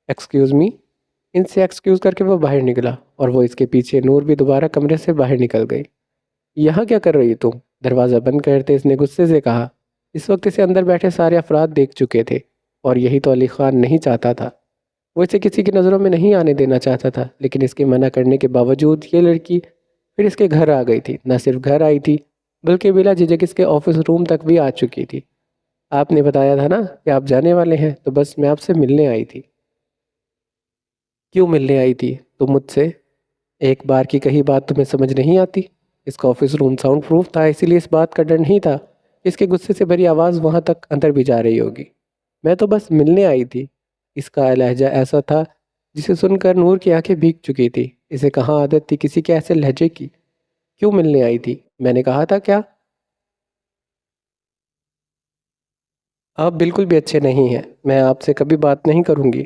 Excuse me? ان سے ایکسکیوز کر کے وہ باہر نکلا، اور وہ اس کے پیچھے نور بھی دوبارہ کمرے سے باہر نکل گئی۔ یہاں کیا کر رہی تم؟ دروازہ بند کرتے اس نے غصے سے کہا۔ اس وقت اسے اندر بیٹھے سارے افراد دیکھ چکے تھے، اور یہی تو علی خان نہیں چاہتا تھا۔ وہ اسے کسی کی نظروں میں نہیں آنے دینا چاہتا تھا، لیکن اس کے منع کرنے کے باوجود یہ لڑکی پھر اس کے گھر آ گئی تھی۔ نہ صرف گھر آئی تھی، بلکہ بلا جھجک اس کے آفس روم تک بھی آ چکی تھی۔ آپ نے بتایا تھا نا کہ آپ جانے والے ہیں، تو بس میں آپ سے ملنے آئی تھی۔ کیوں ملنے آئی تھی تم مجھ سے؟ ایک بار کی کہی بات تمہیں سمجھ نہیں آتی؟ اس کا آفس روم ساؤنڈ پروف تھا، اسی لیے اس بات کا ڈر نہیں تھا کہ اس کے غصے سے بھری آواز وہاں تک اندر بھی جا رہی ہوگی۔ میں تو بس ملنے آئی تھی۔ اس کا لہجہ ایسا تھا جسے سن کر نور کی آنکھیں بھیگ چکی تھی۔ اسے کہاں عادت تھی کسی کے ایسے لہجے کی؟ کیوں ملنے آئی تھی؟ میں نے کہا تھا کیا؟ آپ بالکل بھی اچھے نہیں ہیں، میں آپ سے کبھی بات نہیں کروں گی۔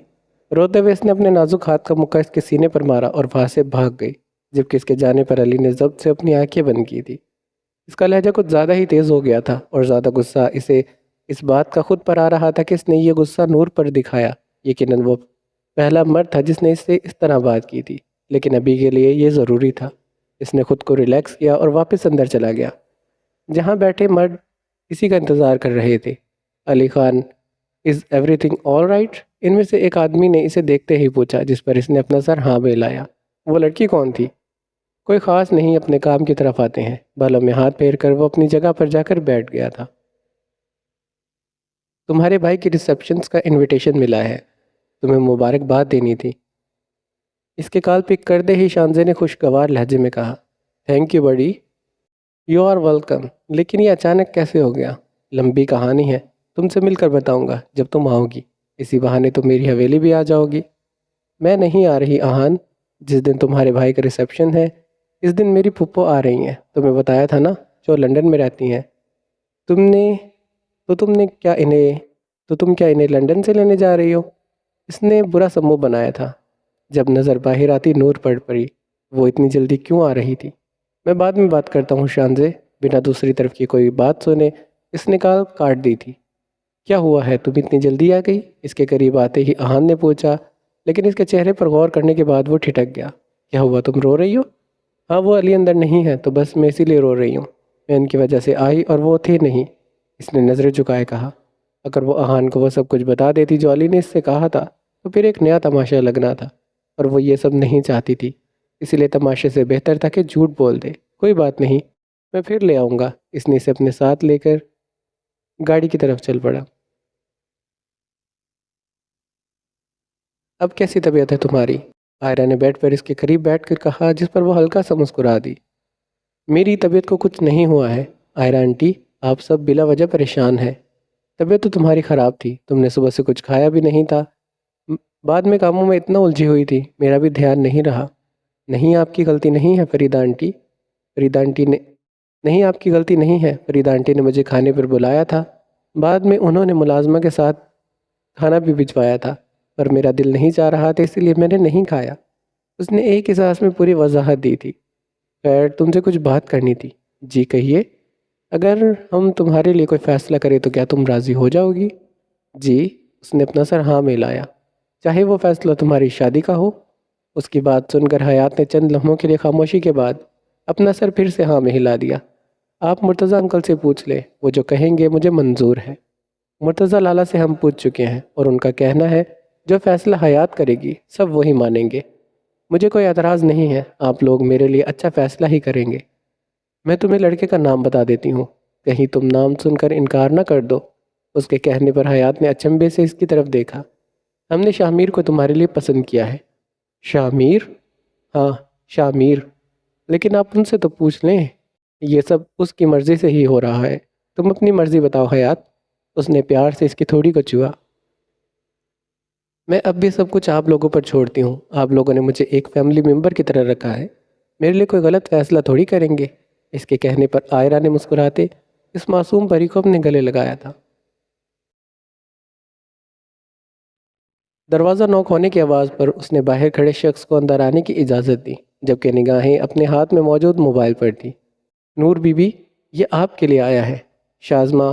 روتے ہوئے اس نے اپنے نازک ہاتھ کا مکہ اس کے سینے پر مارا اور وہاں سے بھاگ گئی، جبکہ اس کے جانے پر علی نے ضبط سے اپنی آنکھیں بند کی تھی۔ اس کا لہجہ کچھ زیادہ ہی تیز ہو گیا تھا، اور زیادہ غصہ اسے اس بات کا خود پر آ رہا تھا کہ اس نے یہ غصہ نور پر دکھایا۔ یقیناً وہ پہلا مرد تھا جس نے اس سے اس طرح بات کی تھی، لیکن ابھی کے لیے یہ ضروری تھا۔ اس نے خود کو ریلیکس کیا اور واپس اندر چلا گیا، جہاں بیٹھے مرد اسی کا انتظار کر رہے تھے۔ Ali Khan, is everything all right? ان میں سے ایک آدمی نے اسے دیکھتے ہی پوچھا، جس پر اس نے اپنا سر ہاں میں لایا۔ وہ لڑکی کون تھی؟ کوئی خاص نہیں، اپنے کام کی طرف آتے ہیں۔ بالوں میں ہاتھ پھیر کر وہ اپنی جگہ پر جا کر بیٹھ گیا تھا۔ تمہارے بھائی کی ریسیپشنز کا انویٹیشن ملا ہے۔ تمہیں مبارکباد دینی تھی۔ اس کے کال پک کر دے ہی شانزے نے خوشگوار لہجے میں کہا، تھینک یو بڑی۔ You are welcome. لیکن یہ اچانک کیسے ہو گیا؟ لمبی کہانی ہے، تم سے مل کر بتاؤں گا جب تم آؤ گی۔ اسی بہانے تم میری حویلی بھی آ جاؤ گی۔ میں نہیں آ رہی آہان، جس دن تمہارے بھائی کا ریسیپشن ہے اس دن میری پھپھو آ رہی ہیں، تمہیں بتایا تھا نا، جو لندن میں رہتی ہیں۔ تم نے تم کیا انہیں لندن سے لینے جا رہی ہو؟ اس نے برا سا منہ بنایا تھا۔ جب نظر باہر آتی نور پڑ پڑی، وہ اتنی جلدی کیوں آ رہی تھی؟ میں بعد میں بات کرتا ہوں شانزے۔ بنا دوسری طرف کی کوئی بات سنے اس نے کال کاٹ دی تھی۔ کیا ہوا ہے، تم اتنی جلدی آ گئی؟ اس کے قریب آتے ہی آہان نے پوچھا، لیکن اس کے چہرے پر غور کرنے کے بعد وہ ٹھٹک گیا۔ کیا ہوا، تم رو رہی ہو؟ ہاں، وہ علی اندر نہیں ہے تو بس میں اسی لیے رو رہی ہوں۔ میں ان کی وجہ سے آئی اور وہ تھے نہیں۔ اس نے نظریں جھکائے کہا، اگر وہ آہان کو وہ سب کچھ بتا دیتی جو علی نے اس سے کہا تھا تو پھر ایک نیا تماشا لگنا تھا، اور وہ یہ سب نہیں چاہتی تھی۔ اسی لیے تماشے سے بہتر تھا کہ جھوٹ بول دے۔ کوئی بات نہیں، میں پھر لے آؤں گا۔ اس نے اسے اپنے ساتھ لے کر گاڑی کی طرف چل پڑا۔ اب کیسی طبیعت ہے تمہاری؟ آئرہ نے بیڈ پر اس کے قریب بیٹھ کر کہا، جس پر وہ ہلکا سا مسکرا دی۔ میری طبیعت کو کچھ نہیں ہوا ہے آئرہ آنٹی، آپ سب بلا وجہ پریشان ہیں۔ طبیعت تو تمہاری خراب تھی، تم نے صبح سے کچھ کھایا بھی نہیں تھا، بعد میں کاموں میں اتنا الجھی ہوئی تھی، میرا بھی دھیان نہیں رہا۔ نہیں، آپ کی غلطی نہیں ہے فریدہ آنٹی۔ فریدہ آنٹی نے نہیں، آپ کی غلطی نہیں ہے، فریدہ آنٹی نے مجھے کھانے پر بلایا تھا، بعد میں انہوں نے ملازمہ کے ساتھ کھانا بھی بھجوایا تھا، پر میرا دل نہیں چاہ رہا تھا، اسی لیے میں نے نہیں کھایا۔ اس نے ایک ہی سانس میں پوری وضاحت دی تھی۔ خیر، تم سے کچھ بات کرنی تھی۔ جی کہیے۔ اگر ہم تمہارے لیے کوئی فیصلہ کریں تو کیا تم راضی ہو جاؤ گی؟ جی، اس نے اپنا سر ہاں میں لایا، چاہے وہ فیصلہ تمہاری شادی کا ہو۔ اس کی بات سن کر حیات نے چند لمحوں کے لیے خاموشی کے بعد اپنا سر پھر سے ہاں میں ہلا دیا۔ آپ مرتضیٰ انکل سے پوچھ لیں، وہ جو کہیں گے مجھے منظور ہے۔ مرتضیٰ لالا سے ہم پوچھ چکے ہیں اور ان کا کہنا ہے جو فیصلہ حیات کرے گی سب وہی مانیں گے۔ مجھے کوئی اعتراض نہیں ہے، آپ لوگ میرے لیے اچھا فیصلہ ہی کریں گے۔ میں تمہیں لڑکے کا نام بتا دیتی ہوں، کہیں تم نام سن کر انکار نہ کر دو۔ اس کے کہنے پر حیات نے اچنبے سے اس کی طرف دیکھا۔ ہم نے شاہ میر کو تمہارے لیے پسند کیا ہے۔ شاہ میر؟ ہاں، شاہ میر، لیکن آپ ان سے تو پوچھ لیں، یہ سب اس کی مرضی سے ہی ہو رہا ہے۔ تم اپنی مرضی بتاؤ حیات۔ اس نے پیار سے اس کی تھوڑی کو چھوا۔ میں اب بھی سب کچھ آپ لوگوں پر چھوڑتی ہوں، آپ لوگوں نے مجھے ایک فیملی ممبر کی طرح رکھا ہے، میرے لیے کوئی غلط فیصلہ تھوڑی کریں گے۔ اس کے کہنے پر آئرہ نے مسکراتے اس معصوم پری کو اپنے گلے لگایا تھا۔ دروازہ نوک ہونے کی آواز پر اس نے باہر کھڑے شخص کو اندر آنے کی اجازت دی، جبکہ نگاہیں اپنے ہاتھ میں موجود موبائل پر تھیں۔ نور بی بی، یہ آپ کے لیے آیا ہے۔ شازمہ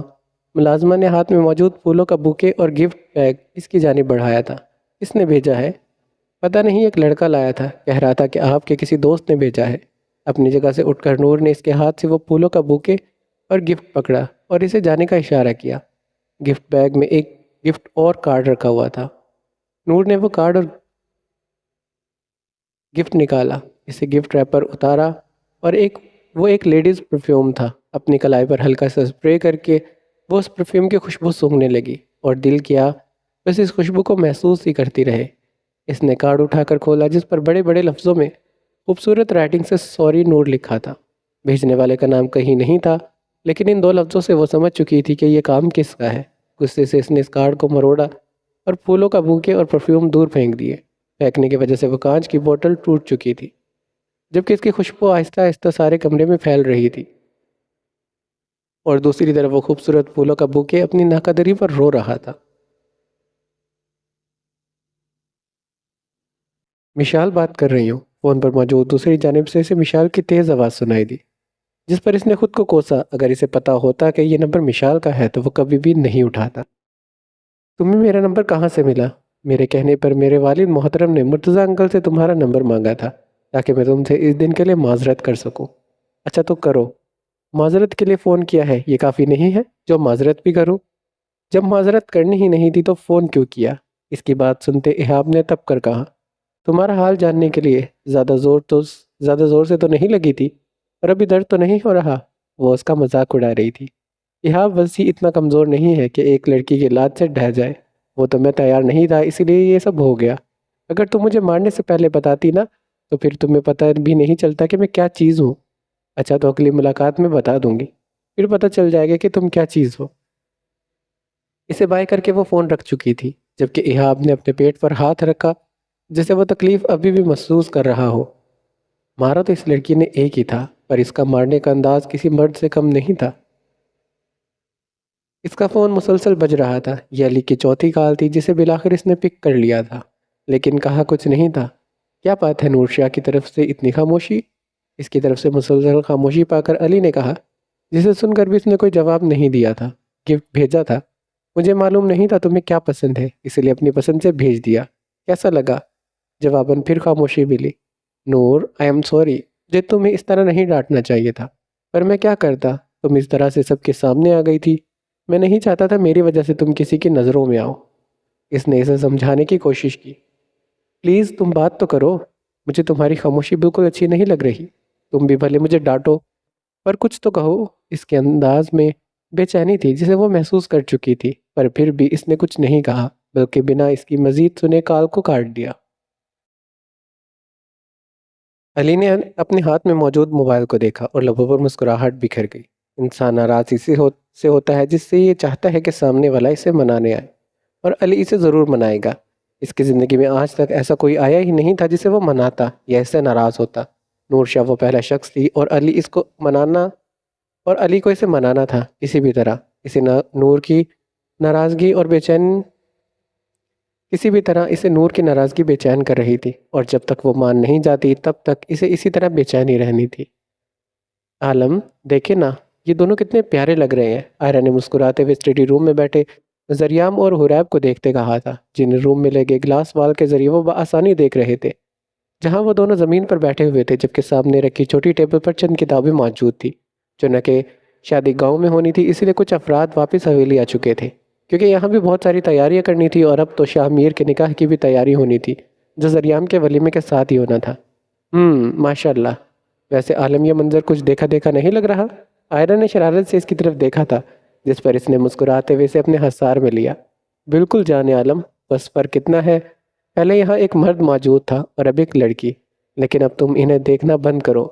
ملازمہ نے ہاتھ میں موجود پھولوں کا بوکے اور گفٹ بیگ اس کی جانب بڑھایا تھا۔ اس نے بھیجا ہے؟ پتہ نہیں، ایک لڑکا لایا تھا، کہہ رہا تھا کہ آپ کے کسی دوست نے بھیجا ہے۔ اپنی جگہ سے اٹھ کر نور نے اس کے ہاتھ سے وہ پھولوں کا بوکے اور گفٹ پکڑا اور اسے جانے کا اشارہ کیا۔ گفٹ بیگ میں ایک گفٹ اور کارڈ رکھا ہوا تھا۔ نور نے وہ کارڈ اور گفٹ نکالا، اسے گفٹ ریپر اتارا اور وہ ایک لیڈیز پرفیوم تھا۔ اپنی کلائی پر ہلکا سا اسپرے کر کے وہ اس پرفیوم کی خوشبو سونگھنے لگی اور دل کیا بس اس خوشبو کو محسوس ہی کرتی رہے۔ اس نے کارڈ اٹھا کر کھولا، جس پر بڑے بڑے لفظوں میں خوبصورت رائٹنگ سے سوری نور لکھا تھا۔ بھیجنے والے کا نام کہیں نہیں تھا، لیکن ان دو لفظوں سے وہ سمجھ چکی تھی کہ یہ کام کس کا ہے۔ غصے سے اس نے اس کارڈ کو مروڑا اور پھولوں کا بوکے اور پرفیوم دور پھینک دیے۔ پھینکنے کی وجہ سے وہ کانچ کی بوتل ٹوٹ چکی تھی، جبکہ اس کی خوشبو آہستہ آہستہ سارے کمرے میں پھیل رہی تھی، اور دوسری طرف وہ خوبصورت پھولوں کا بوکے اپنی ناقدری پر رو رہا تھا۔ مشال بات کر رہی ہوں۔ فون پر موجود دوسری جانب سے اسے مشال کی تیز آواز سنائی دی، جس پر اس نے خود کو کوسا۔ اگر اسے پتا ہوتا کہ یہ نمبر مشال کا ہے تو وہ کبھی بھی نہیں اٹھاتا۔ تمہیں میرا نمبر کہاں سے ملا؟ میرے کہنے پر میرے والد محترم نے مرتضیٰ انکل سے تمہارا نمبر مانگا تھا، تاکہ میں تم سے اس دن کے لیے معذرت کر سکوں۔ اچھا تو کرو، معذرت کے لیے فون کیا ہے، یہ کافی نہیں ہے جو معذرت بھی کروں؟ جب معذرت کرنی ہی نہیں تھی تو فون کیوں کیا؟ اس کی بات سنتے ایہاب نے تب کر کہا، تمہارا حال جاننے کے لیے زیادہ زور سے تو نہیں لگی تھی، اور ابھی درد تو نہیں ہو رہا؟ وہ اس کا مذاق اڑا رہی تھی۔ ایہاب وسیع اتنا کمزور نہیں ہے کہ ایک لڑکی کی لات سے ڈہ جائے۔ وہ تو میں تیار نہیں تھا، اسی لیے یہ سب ہو گیا۔ اگر تم مجھے مارنے سے پہلے بتاتی نا تو پھر تمہیں پتہ بھی نہیں چلتا کہ میں کیا چیز ہوں۔ اچھا تو اگلی ملاقات میں بتا دوں گی، پھر پتہ چل جائے گا کہ تم کیا چیز ہو۔ اسے بائے کر کے وہ فون رکھ چکی تھی، جبکہ ایہاب نے اپنے پیٹ پر ہاتھ رکھا جیسے وہ تکلیف ابھی بھی محسوس کر رہا ہو۔ مارا تو اس لڑکی نے ایک ہی تھا، پر اس کا مارنے کا انداز کسی مرد سے کم نہیں تھا۔ اس کا فون مسلسل بج رہا تھا، یہ علی کی چوتھی کال تھی جسے بالآخر اس نے پک کر لیا تھا، لیکن کہا کچھ نہیں تھا۔ کیا بات ہے نور شاہ کی طرف سے اتنی خاموشی؟ اس کی طرف سے مسلسل خاموشی پا کر علی نے کہا، جسے سن کر بھی اس نے کوئی جواب نہیں دیا تھا، گفٹ بھیجا تھا۔ مجھے معلوم نہیں تھا تمہیں کیا پسند ہے، اس لیے اپنی پسند سے بھیج دیا۔ کیسا لگا؟ جواباً پھر خاموشی ملی۔ نور آئی ایم سوری، مجھے تمہیں اس طرح نہیں ڈانٹنا چاہیے تھا، پر میں کیا کرتا، تم اس طرح سے سب کے سامنے آ گئی تھی۔ میں نہیں چاہتا تھا میری وجہ سے تم کسی کی نظروں میں آؤ۔ اس نے اسے سمجھانے کی کوشش کی۔ پلیز تم بات تو کرو، مجھے تمہاری خاموشی بالکل اچھی نہیں لگ رہی۔ تم بھی بھلے مجھے ڈانٹو پر کچھ تو کہو۔ اس کے انداز میں بے چینی تھی جسے وہ محسوس کر چکی تھی، پر پھر بھی اس نے کچھ نہیں کہا، بلکہ بنا اس کی مزید سنے کال کو کاٹ دیا۔ علی نے اپنے ہاتھ میں موجود موبائل کو دیکھا اور لبوں پر مسکراہٹ بکھر گئی۔ انسان ناراض سے ہوتا ہے جس سے یہ چاہتا ہے کہ سامنے والا اسے منانے آئے، اور علی اسے ضرور منائے گا۔ اس کی زندگی میں آج تک ایسا کوئی آیا ہی نہیں تھا جسے وہ مناتا یا اس سے ناراض ہوتا۔ نور شاہ وہ پہلا شخص تھی اور علی کو اسے منانا تھا کسی بھی طرح۔ نور کی ناراضگی اور بے چین کسی بھی طرح اسے نور کی ناراضگی بے چین کر رہی تھی، اور جب تک وہ مان نہیں جاتی تب تک اسے اسی طرح بے چینی رہنی تھی۔ عالم دیکھے نا، یہ دونوں کتنے پیارے لگ رہے ہیں، آئرہ نے مسکراتے ہوئے اسٹڈی روم میں بیٹھے زریام اور حریب کو دیکھتے کہا تھا، جن روم میں لگے گلاس وال کے ذریعے وہ بآسانی دیکھ رہے تھے، جہاں وہ دونوں زمین پر بیٹھے ہوئے تھے، جبکہ سامنے رکھی چھوٹی ٹیبل پر چند کتابیں موجود تھی، جو نہ کہ شادی گاؤں میں ہونی تھی، اس لیے کچھ افراد واپس حویلی آ چکے تھے، کیونکہ یہاں بھی بہت ساری تیاریاں کرنی تھی، اور اب تو شاہ میر کے نکاح کی بھی تیاری ہونی تھی، جو زریام کے ولیمے کے ساتھ ہی ہونا تھا۔ ماشاءاللہ، ویسے عالم یہ منظر کچھ دیکھا دیکھا نہیں لگ رہا؟ آئرہ نے شرارت سے اس کی طرف دیکھا تھا، جس پر اس نے مسکراتے ہوئے اسے اپنے حصار میں لیا۔ بالکل جانے عالم، بس فرق کتنا ہے، پہلے یہاں ایک مرد موجود تھا اور اب ایک لڑکی، لیکن اب تم انہیں دیکھنا بند کرو،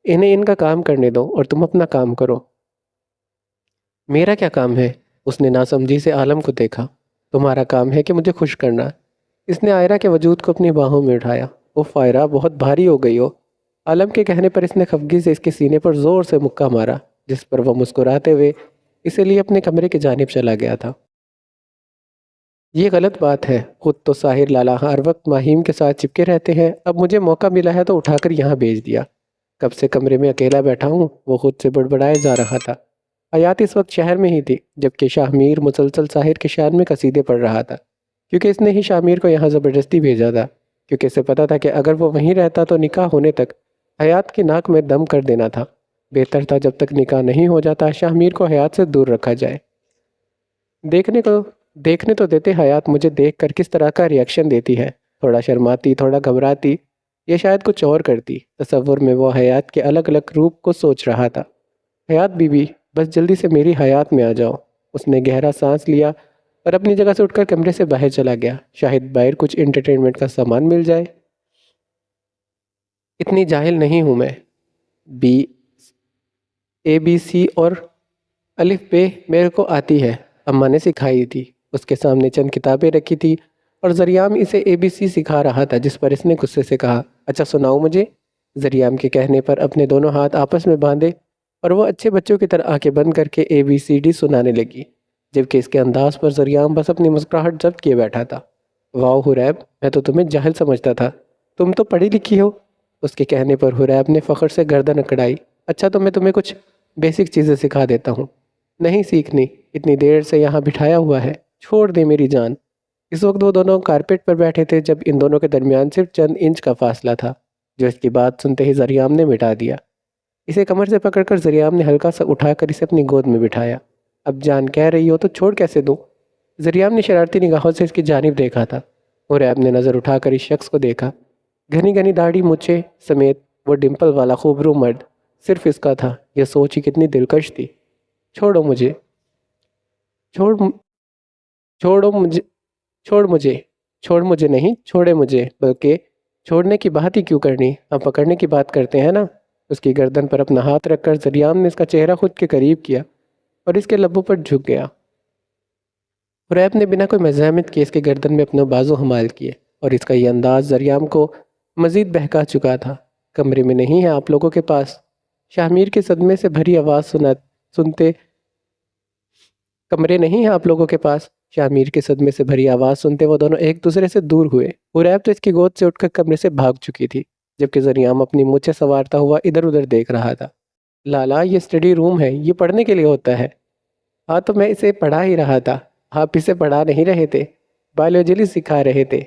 انہیں ان کا کام کرنے دو اور تم اپنا کام کرو۔ میرا کیا کام ہے؟ اس نے ناسمجھی سے عالم کو دیکھا۔ تمہارا کام ہے کہ مجھے خوش کرنا۔ اس نے آئرہ کے وجود کو اپنی باہوں میں اٹھایا۔ آئرہ بہت بھاری ہو گئی ہو۔ عالم کے کہنے پر اس نے خفگی سے اس کے سینے پر زور سے مکہ مارا، جس پر وہ مسکراتے ہوئے اسی لیے اپنے کمرے کی جانب چلا گیا تھا۔ یہ غلط بات ہے، خود تو ساحر لالا ہر وقت ماہیم کے ساتھ چپکے رہتے ہیں، اب مجھے موقع ملا ہے تو اٹھا کر یہاں بھیج دیا۔ کب سے کمرے میں اکیلا بیٹھا ہوں، وہ خود سے بڑبڑائے جا رہا تھا۔ حیات اس وقت شہر میں ہی تھی، جبکہ شاہ میر مسلسل ساحر کے شان میں قصیدے پڑھ رہا تھا، کیونکہ اس نے ہی شاہ میر کو یہاں زبردستی بھیجا تھا، کیونکہ اسے پتا تھا کہ اگر وہ وہیں رہتا تو نکاح ہونے تک حیات کی ناک میں دم کر دینا تھا۔ بہتر تھا جب تک نکاح نہیں ہو جاتا شاہ میر کو حیات سے دور رکھا جائے۔ دیکھنے تو دیتے حیات مجھے دیکھ کر کس طرح کا ریاکشن دیتی ہے، تھوڑا شرماتی، تھوڑا گھبراتی، یہ شاید کچھ اور کرتی۔ تصور میں وہ حیات کے الگ الگ روپ کو سوچ رہا تھا۔ حیات بی بی، بس جلدی سے میری حیات میں آ جاؤ۔ اس نے گہرا سانس لیا اور اپنی جگہ سے اٹھ کر کمرے سے باہر چلا گیا، شاید باہر کچھ انٹرٹینمنٹ کا سامان مل جائے۔ اتنی جاہل نہیں ہوں میں، ABC اور الف بے میرے کو آتی ہے، اماں نے سکھائی تھی۔ اس کے سامنے چند کتابیں رکھی تھی اور زریام اسے ABC سکھا رہا تھا، جس پر اس نے غصے سے کہا، اچھا سناؤ مجھے۔ زریام کے کہنے پر اپنے دونوں ہاتھ آپس میں باندھے اور وہ اچھے بچوں کی طرح آنکھیں بند کر کے ABCD سنانے لگی، جبکہ اس کے انداز پر زریام بس اپنی مسکراہٹ ضبط کیے بیٹھا تھا۔ واؤ حریب، میں تو تمہیں جاہل سمجھتا تھا، تم تو پڑھی لکھی ہو۔ اس کے کہنے پر حریب نے فخر سے گردن اکڑائی۔ اچھا تو میں تمہیں کچھ بیسک چیزیں سکھا دیتا ہوں۔ نہیں سیکھنی، اتنی دیر سے یہاں بٹھایا ہوا ہے، چھوڑ دے میری جان۔ اس وقت وہ دونوں کارپیٹ پر بیٹھے تھے، جب ان دونوں کے درمیان صرف چند انچ کا فاصلہ تھا، جو اس کی بات سنتے ہی زریام نے مٹا دیا۔ اسے کمر سے پکڑ کر زریام نے ہلکا سا اٹھا کر اسے اپنی گود میں بٹھایا۔ اب جان کہہ رہی ہو تو چھوڑ کیسے دوں؟ زریام نے شرارتی نگاہوں سے اس کی جانب دیکھا تھا، اور ریب نے نظر اٹھا کر اس شخص کو دیکھا۔ گھنی گھنی داڑھی مونچھیں سمیت وہ ڈمپل والا خوبرو مرد صرف اس کا تھا۔ یہ سوچ ہی کتنی دلکش تھی۔ چھوڑو مجھے، چھوڑ مجھے نہیں، چھوڑے مجھے، بلکہ چھوڑنے کی بات ہی کیوں کرنی، ہم پکڑنے کی بات کرتے ہیں نا۔ اس کی گردن پر اپنا ہاتھ رکھ کر ذریعام نے اس کا چہرہ خود کے قریب کیا اور اس کے لبوں پر جھک گیا۔ حریب نے بنا کوئی مزاحمت کے اس کے گردن میں اپنے بازو حمال کیے، اور اس کا یہ انداز ذریعام کو مزید بہکا چکا تھا۔ کمرے میں نہیں ہے آپ لوگوں کے پاس؟ شاہ کے صدمے سے بھری آواز سنتے کمرے نہیں ہیں آپ لوگوں کے پاس؟ شاہ کے صدمے سے بھری آواز سنتے وہ دونوں ایک دوسرے سے دور ہوئے۔ حریب تو اس کی گود سے اٹھ کر کمرے سے بھاگ چکی تھی، جبکہ ذریعام اپنی مونچھیں سنوارتا ہوا ادھر ادھر دیکھ رہا تھا۔ لالا، یہ اسٹڈی روم ہے، یہ پڑھنے کے لیے ہوتا ہے۔ ہاں تو میں اسے پڑھا ہی رہا تھا۔ آپ اسے پڑھا نہیں رہے تھے، بایولوجی سکھا رہے تھے۔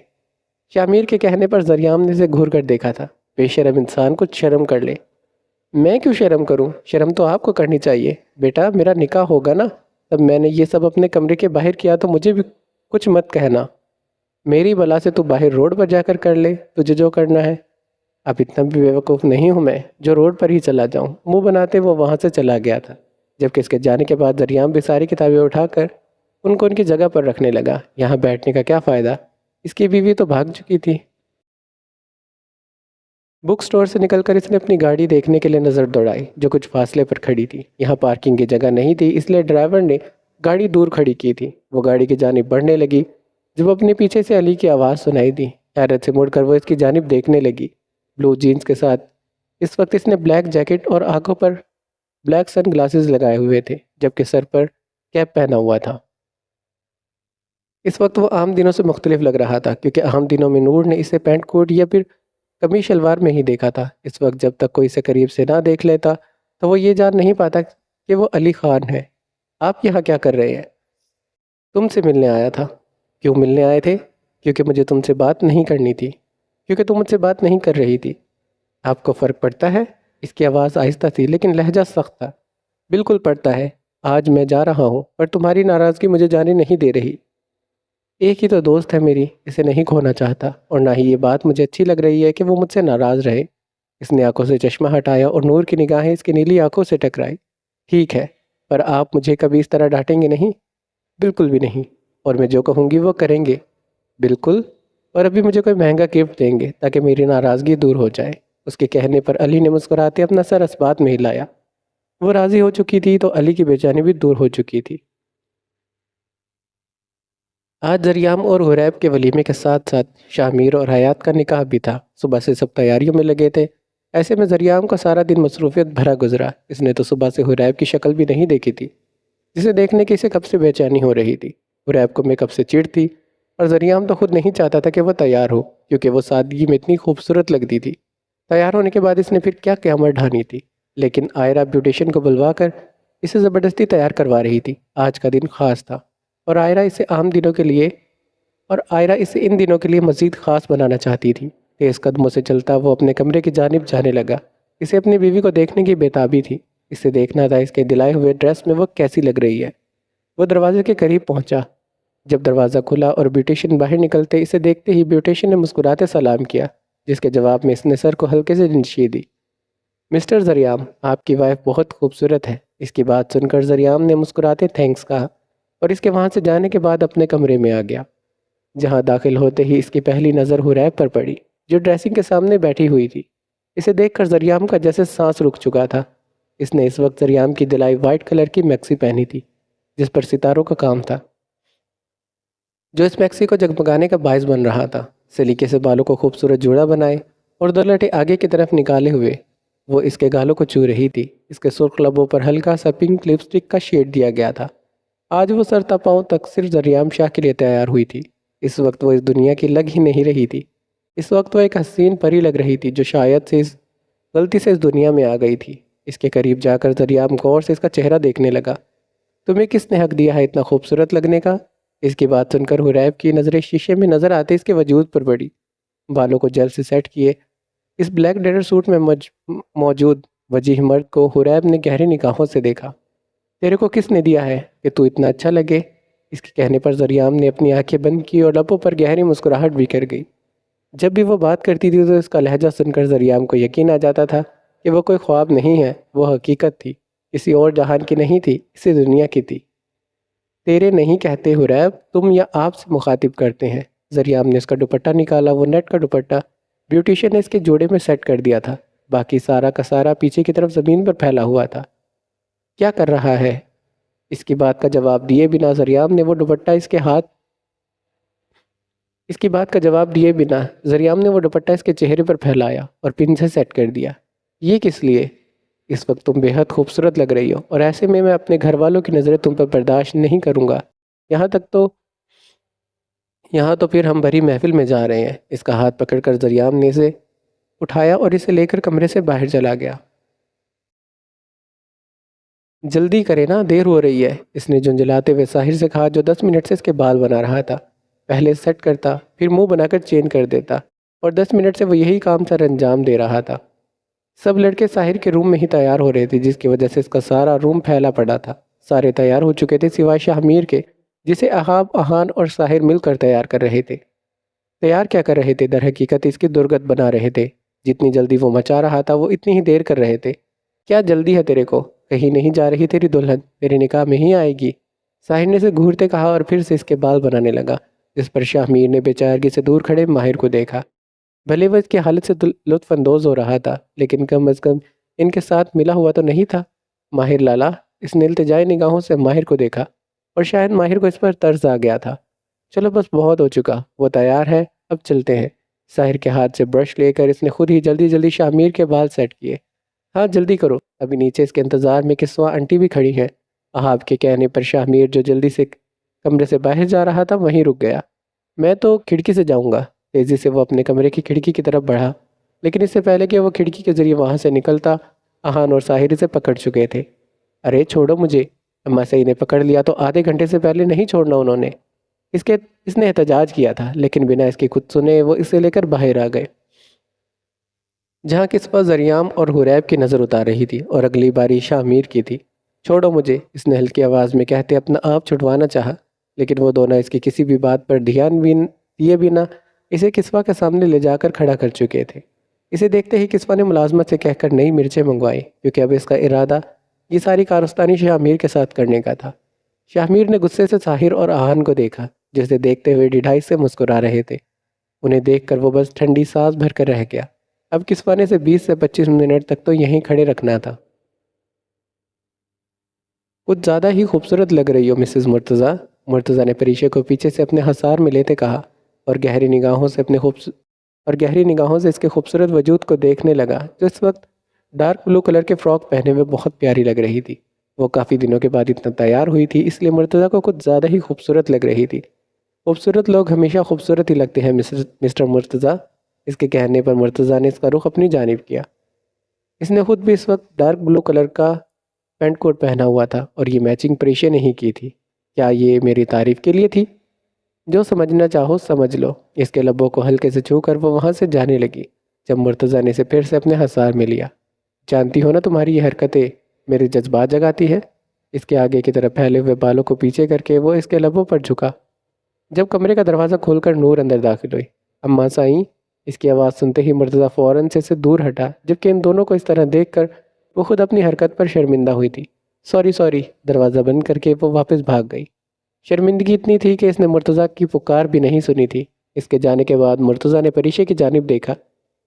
شاہ کے کہنے پر ذریعام نے اسے گھور کر دیکھا تھا۔ بے شرم انسان، کچھ شرم کر لے۔ میں کیوں شرم کروں؟ شرم تو آپ کو کرنی چاہیے۔ بیٹا، میرا نکاح ہوگا نا، تب میں نے یہ سب اپنے کمرے کے باہر کیا تو مجھے بھی کچھ مت کہنا۔ میری بلا سے تو باہر روڈ پر جا کر لے تجھے جو کرنا ہے۔ اب اتنا بھی بیوقوف نہیں ہوں میں جو روڈ پر ہی چلا جاؤں۔ منہ بناتے وہ وہاں سے چلا گیا تھا، جبکہ اس کے جانے کے بعد ذریعام بھی ساری کتابیں اٹھا کر ان کو ان کی جگہ پر رکھنے لگا۔ یہاں بیٹھنے کا کیا فائدہ، اس کی بیوی تو بھاگ چکی تھی۔ بک سٹور سے نکل کر اس نے اپنی گاڑی دیکھنے کے لیے نظر دوڑائی، جو کچھ فاصلے پر کھڑی تھی۔ یہاں پارکنگ کی جگہ نہیں تھی، اس لیے ڈرائیور نے گاڑی دور کھڑی کی تھی۔ وہ گاڑی کی جانب بڑھنے لگی جب اپنے پیچھے سے علی کی آواز سنائی دی۔ حیرت سے مڑ کر وہ اس کی جانب دیکھنے لگی۔ بلو جینز کے ساتھ اس وقت اس نے بلیک جیکٹ اور آنکھوں پر بلیک سن گلاسز لگائے ہوئے تھے، جبکہ سر پر کیپ پہنا ہوا تھا۔ اس وقت وہ عام دنوں سے مختلف لگ رہا تھا، کیونکہ عام دنوں میں نور نے اسے پینٹ کوٹ یا پھر قمیص شلوار میں ہی دیکھا تھا۔ اس وقت جب تک کوئی اسے قریب سے نہ دیکھ لیتا تو وہ یہ جان نہیں پاتا کہ وہ علی خان ہے۔ آپ یہاں کیا کر رہے ہیں؟ تم سے ملنے آیا تھا۔ کیوں ملنے آئے تھے؟ کیونکہ مجھے تم سے بات نہیں کرنی تھی، کیونکہ تم مجھ سے بات نہیں کر رہی تھی۔ آپ کو فرق پڑتا ہے؟ اس کی آواز آہستہ تھی لیکن لہجہ سخت تھا۔ بالکل پڑتا ہے۔ آج میں جا رہا ہوں، پر تمہاری ناراضگی مجھے جانے نہیں دے رہی۔ ایک ہی تو دوست ہے میری، اسے نہیں کھونا چاہتا، اور نہ ہی یہ بات مجھے اچھی لگ رہی ہے کہ وہ مجھ سے ناراض رہے۔ اس نے آنکھوں سے چشمہ ہٹایا اور نور کی نگاہیں اس کی نیلی آنکھوں سے ٹکرائی۔ ٹھیک ہے، پر آپ مجھے کبھی اس طرح ڈانٹیں گے نہیں؟ بالکل بھی نہیں، اور میں جو کہوں گی وہ کریں گے۔ بالکل، اور ابھی مجھے کوئی مہنگا گفٹ دیں گے تاکہ میری ناراضگی دور ہو جائے۔ اس کے کہنے پر علی نے مسکراتے اپنا سر اس بات میں ہلایا۔ وہ راضی ہو چکی تھی تو علی کی بے چینی بھی دور ہو چکی تھی۔ آج ذریعام اور حریب کے ولیمے کے ساتھ ساتھ شاہ میر اور حیات کا نکاح بھی تھا۔ صبح سے سب تیاریوں میں لگے تھے۔ ایسے میں ذریعام کا سارا دن مصروفیت بھرا گزرا۔ اس نے تو صبح سے حریب کی شکل بھی نہیں دیکھی تھی، جسے دیکھنے کی اسے کب سے بے چینی ہو رہی تھی۔ حریب کو میک اپ سے چڑ تھی، اور ذریعام تو خود نہیں چاہتا تھا کہ وہ تیار ہو، کیونکہ وہ سادگی میں اتنی خوبصورت لگتی تھی۔ تیار ہونے کے بعد اس نے پھر کیا قیامت ڈھانی تھی، لیکن آئرہ بیوٹیشین کو بلوا کر اسے زبردستی تیار کروا رہی تھی۔ آج کا دن خاص تھا، اور آئرہ اسے ان دنوں کے لیے مزید خاص بنانا چاہتی تھی۔ تیز قدموں سے چلتا وہ اپنے کمرے کی جانب جانے لگا۔ اسے اپنی بیوی کو دیکھنے کی بےتابی تھی۔ اسے دیکھنا تھا اس کے دلائے ہوئے ڈریس میں وہ کیسی لگ رہی ہے۔ وہ دروازے کے قریب پہنچا۔ جب دروازہ کھلا اور بیوٹیشین باہر نکلتے اسے دیکھتے ہی بیوٹیشین نے مسکراتے سلام کیا، جس کے جواب میں اس نے سر کو ہلکے سے نچی دی۔ مسٹر ذریعام، آپ کی وائف بہت خوبصورت ہے۔ اس کی بات سن کر ذریعام نے مسکراتے تھینکس کہا، اور اس کے وہاں سے جانے کے بعد اپنے کمرے میں آ گیا، جہاں داخل ہوتے ہی اس کی پہلی نظر حریب پر پڑی، جو ڈریسنگ کے سامنے بیٹھی ہوئی تھی۔ اسے دیکھ کر ذریعام کا جیسے سانس رک چکا تھا۔ اس نے اس وقت ذریعام کی دلائی وائٹ کلر کی میکسی پہنی تھی، جس پر ستاروں کا کام تھا، جو اس میکسی کو جگمگانے کا باعث بن رہا تھا۔ سلیقے سے بالوں کو خوبصورت جوڑا بنائے اور دو لٹے آگے کی طرف نکالے ہوئے وہ اس کے گالوں کو چھو رہی تھی۔ اس کے سرخ لبوں پر ہلکا سا پنک لپسٹک کا شیڈ دیا گیا تھا۔ آج وہ سر تا پاؤں تک صرف ذریعام شاہ کے لیے تیار ہوئی تھی۔ اس وقت وہ اس دنیا کی لگ ہی نہیں رہی تھی۔ اس وقت وہ ایک حسین پری لگ رہی تھی، جو شاید سے اس غلطی سے اس دنیا میں آ گئی تھی۔ اس کے قریب جا کر ذریعام غور سے اس کا چہرہ دیکھنے لگا۔ تمہیں کس نے حق دیا ہے اتنا خوبصورت لگنے کا؟ اس کی بات سن کر حریب کی نظریں شیشے میں نظر آتے اس کے وجود پر پڑی۔ بالوں کو جیل سے سیٹ کیے اس بلیک ڈیڈر سوٹ میں موجود وجیح مرد کو حریب نے گہری نگاہوں سے دیکھا۔ تیرے کو کس نے دیا ہے کہ تو اتنا اچھا لگے؟ اس کے کہنے پر ذریعام نے اپنی آنکھیں بند کی اور لبوں پر گہری مسکراہٹ بھی کر گئی۔ جب بھی وہ بات کرتی تھی تو اس کا لہجہ سن کر ذریعام کو یقین آ جاتا تھا کہ وہ کوئی خواب نہیں ہے، وہ حقیقت تھی، کسی اور جہان کی نہیں تھی، اسی دنیا کی تھی۔ تیرے نہیں کہتے حریب، تم یا آپ سے مخاطب کرتے ہیں۔ ذریعہ نے اس کا دوپٹہ نکالا، وہ نیٹ کا دوپٹہ بیوٹیشین نے اس کے جوڑے میں سیٹ کر دیا تھا، باقی سارا کا سارا پیچھے کی طرف زمین پر پھیلا ہوا تھا۔ کیا کر رہا ہے؟ اس کی بات کا جواب دیے بنا ذریعہ نے وہ دوپٹہ اس کے چہرے پر پھیلایا اور پن سے سیٹ کر دیا۔ یہ کس لیے؟ اس وقت تم بے حد خوبصورت لگ رہی ہو، اور ایسے میں اپنے گھر والوں کی نظریں تم پر برداشت نہیں کروں گا۔ یہاں تو پھر ہم بھری محفل میں جا رہے ہیں۔ اس کا ہاتھ پکڑ کر ذریعہ نے اسے اٹھایا اور اسے لے کر کمرے سے باہر چلا گیا۔ جلدی کرے نا، دیر ہو رہی ہے، اس نے جھنجھلاتے ہوئے ساحر سے کہا، جو 10 منٹ سے اس کے بال بنا رہا تھا۔ پہلے سیٹ کرتا، پھر منہ بنا کر چین کر دیتا، اور 10 منٹ سے وہ یہی کام سر انجام دے رہا تھا۔ سب لڑکے ساحر کے روم میں ہی تیار ہو رہے تھے، جس کی وجہ سے اس کا سارا روم پھیلا پڑا تھا۔ سارے تیار ہو چکے تھے سوائے شاہ میر کے، جسے احاب، احان اور ساحر مل کر تیار کر رہے تھے۔ تیار کیا کر رہے تھے؟ در حقیقت اس کی درگت بنا رہے تھے۔ جتنی جلدی وہ مچا رہا تھا، وہ اتنی ہی دیر کر رہے تھے۔ کیا جلدی ہے تیرے کو؟ کہیں نہیں جا رہی تیری دلہن؟ میرے نکاح میں ہی آئے گی؟ ساحر نے اسے گھورتے کہا اور پھر سے اس کے بال بنانے لگا، جس پر شاہ میر نے بے چارگی سے دور کھڑے ماہر کو دیکھا۔ بھلے وہ اس کی حالت سے لطف اندوز ہو رہا تھا، لیکن کم از کم ان کے ساتھ ملا ہوا تو نہیں تھا۔ ماہر لالا، اس نے التجائی نگاہوں سے ماہر کو دیکھا، اور شاید ماہر کو اس پر طرز آ گیا تھا۔ چلو بس بہت ہو چکا، وہ تیار ہے، اب چلتے ہیں۔ ساحر کے ہاتھ سے برش لے کر اس نے خود ہی جلدی جلدی شاہ میر کے بال سیٹ کیے۔ ہاں جلدی کرو، ابھی نیچے اس کے انتظار میں کسوہ آنٹی بھی کھڑی ہیں۔ احاب کے کہنے پر شاہ میر، جو جلدی سے کمرے سے باہر جا رہا تھا، وہیں رک گیا۔ میں تو کھڑکی سے جاؤں گا۔ تیزی سے وہ اپنے کمرے کی کھڑکی کی طرف بڑھا، لیکن اس سے پہلے کہ وہ کھڑکی کے ذریعے وہاں سے نکلتا، احان اور ساحر اسے پکڑ چکے تھے۔ ارے چھوڑو مجھے، اما سعید نے پکڑ لیا تو آدھے گھنٹے سے پہلے نہیں چھوڑنا انہوں نے۔ اس نے احتجاج کیا تھا، لیکن بنا اس کی خود سنے وہ اسے لے کر باہر آ گئے، جہاں کسوہ ذریعہ اور حریب کی نظر اتار رہی تھی، اور اگلی باری شاہ میر کی تھی۔ چھوڑو مجھے، اس نے ہلکی آواز میں کہتے اپنا آپ چھٹوانا چاہا، لیکن وہ دونوں اس کی کسی بھی بات پر دھیان بھی دیے بنا اسے کسوہ کے سامنے لے جا کر کھڑا کر چکے تھے۔ اسے دیکھتے ہی کسوہ نے ملازمت سے کہہ کر نئی مرچیں منگوائی، کیونکہ اب اس کا ارادہ یہ ساری کارستانی شاہ میر کے ساتھ کرنے کا تھا۔ شاہ میر نے غصے سے ساحر اور احان کو دیکھا، جسے دیکھتے ہوئے ڈھائی سے مسکرا رہے تھے۔ انہیں دیکھ کر وہ بس ٹھنڈی سانس بھر کر رہ گیا۔ اب کسوہ نے اسے 20 سے 25 منٹ تک تو یہیں کھڑے رکھنا تھا۔ کچھ زیادہ ہی خوبصورت لگ رہی ہو مسز مرتضیٰ، مرتضیٰ نے پریشے کو پیچھے سے اپنے حصار میں لیتے کہا، اور گہری نگاہوں سے اس کے خوبصورت وجود کو دیکھنے لگا، جو اس وقت ڈارک بلو کلر کے فراک پہنے ہوئے بہت پیاری لگ رہی تھی۔ وہ کافی دنوں کے بعد اتنا تیار ہوئی تھی، اس لیے مرتضیٰ کو کچھ زیادہ ہی خوبصورت لگ رہی تھی۔ خوبصورت لوگ ہمیشہ خوبصورت ہی لگتے ہیں مسٹر مرتضیٰ۔ اس کے کہنے پر مرتضیٰ نے اس کا رخ اپنی جانب کیا۔ اس نے خود بھی اس وقت ڈارک بلو کلر کا پینٹ کوٹ پہنا ہوا تھا، اور یہ میچنگ پریشے نہیں کی تھی۔ کیا یہ میری تعریف کے لیے تھی؟ جو سمجھنا چاہو سمجھ لو۔ اس کے لبوں کو ہلکے سے چھو کر وہ وہاں سے جانے لگی، جب مرتضیٰ نے اسے پھر سے اپنے حصار میں لیا۔ جانتی ہو نا، تمہاری یہ حرکتیں میرے جذبات جگاتی ہے۔ اس کے آگے کی طرف پھیلے ہوئے بالوں کو پیچھے کر کے وہ اس کے لبوں پر جھکا، جب کمرے کا دروازہ کھول کر نور اندر داخل ہوئی۔ اماں سائیں، اس کی آواز سنتے ہی مرتضیٰ فوراً سے اسے دور ہٹا، جبکہ ان دونوں کو اس طرح دیکھ کر وہ خود اپنی حرکت پر شرمندہ ہوئی تھی۔ سوری، دروازہ بند کر کے وہ واپس بھاگ گئی۔ شرمندگی اتنی تھی کہ اس نے مرتضیٰ کی پکار بھی نہیں سنی تھی۔ اس کے جانے کے بعد مرتضیٰ نے پریشے کی جانب دیکھا،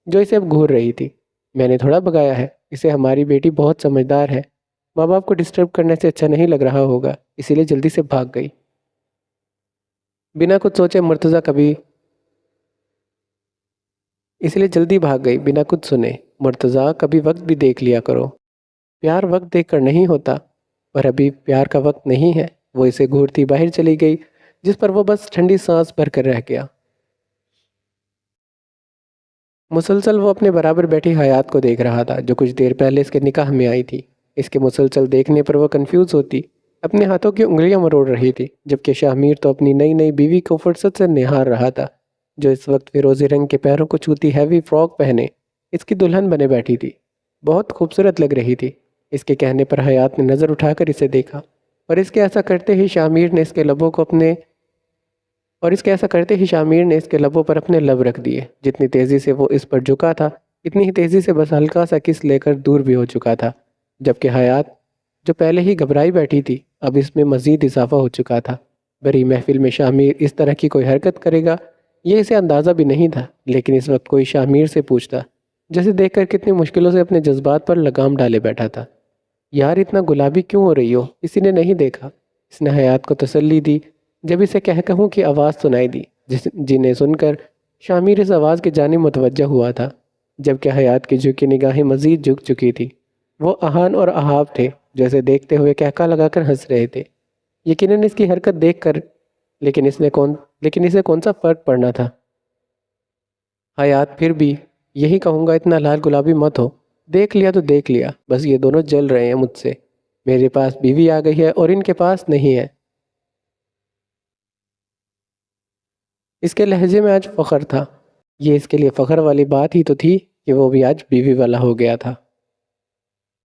جو اسے اب گھور رہی تھی۔ میں نے تھوڑا بگایا ہے اسے، ہماری بیٹی بہت سمجھدار ہے، ماں باپ کو ڈسٹرب کرنے سے اچھا نہیں لگ رہا ہوگا، اسی لیے جلدی سے بھاگ گئی۔ بنا کچھ سوچے مرتضیٰ بنا کچھ سنے۔ مرتضیٰ، کبھی وقت بھی دیکھ لیا کرو، پیار وقت دیکھ کر نہیں ہوتا، اور ابھی پیار کا وقت نہیں ہے۔ وہ اسے گھورتی باہر چلی گئی، جس پر وہ بس ٹھنڈی سانس بھر کر رہ گیا۔ مسلسل وہ اپنے برابر بیٹھی حیات کو دیکھ رہا تھا، جو کچھ دیر پہلے اس کے نکاح میں آئی تھی۔ اس کے مسلسل دیکھنے پر وہ کنفیوز ہوتی، اپنے ہاتھوں کی انگلیاں مروڑ رہی تھی، جبکہ شاہ میر تو اپنی نئی نئی بیوی کو فرصت سے نہار رہا تھا، جو اس وقت فیروزی رنگ کے پیروں کو چھوتی ہیوی فراک پہنے اس کی دلہن بنے بیٹھی تھی۔ بہت خوبصورت لگ رہی تھی۔ اس کے کہنے پر حیات نے نظر اٹھا کر اسے دیکھا، اور اس کے ایسا کرتے ہی شاہ میر نے اس کے لبوں پر اپنے لب رکھ دیے۔ جتنی تیزی سے وہ اس پر جھکا تھا، اتنی ہی تیزی سے بس ہلکا سا کس لے کر دور بھی ہو چکا تھا، جبکہ حیات، جو پہلے ہی گھبرائی بیٹھی تھی، اب اس میں مزید اضافہ ہو چکا تھا۔ بڑی محفل میں شاہ میر اس طرح کی کوئی حرکت کرے گا یہ اسے اندازہ بھی نہیں تھا، لیکن اس وقت کوئی شاہ میر سے پوچھتا، جسے دیکھ کر کتنی مشکلوں سے اپنے جذبات پر لگام ڈالے بیٹھا تھا۔ یار اتنا گلابی کیوں ہو رہی ہو؟ کسی نے نہیں دیکھا؟ اس نے حیات کو تسلی دی جب اسے کہوں کی آواز سنائی دی، جنہیں سن کر شاہ میر اس آواز کی جانب متوجہ ہوا تھا، جبکہ حیات کی جھکی نگاہیں مزید جھک چکی تھی۔ وہ احان اور احاب تھے جو اسے دیکھتے ہوئے کہکا لگا کر ہنس رہے تھے، یقیناً اس کی حرکت دیکھ کر، لیکن اسے کون سا فرق پڑنا تھا؟ حیات پھر بھی یہی کہوں گا اتنا لال گلابی مت ہو، دیکھ لیا تو دیکھ لیا، بس یہ دونوں جل رہے ہیں مجھ سے، میرے پاس بیوی آ گئی ہے اور ان کے پاس نہیں ہے۔ اس کے لہجے میں آج فخر تھا، یہ اس کے لیے فخر والی بات ہی تو تھی کہ وہ بھی آج بیوی والا ہو گیا تھا۔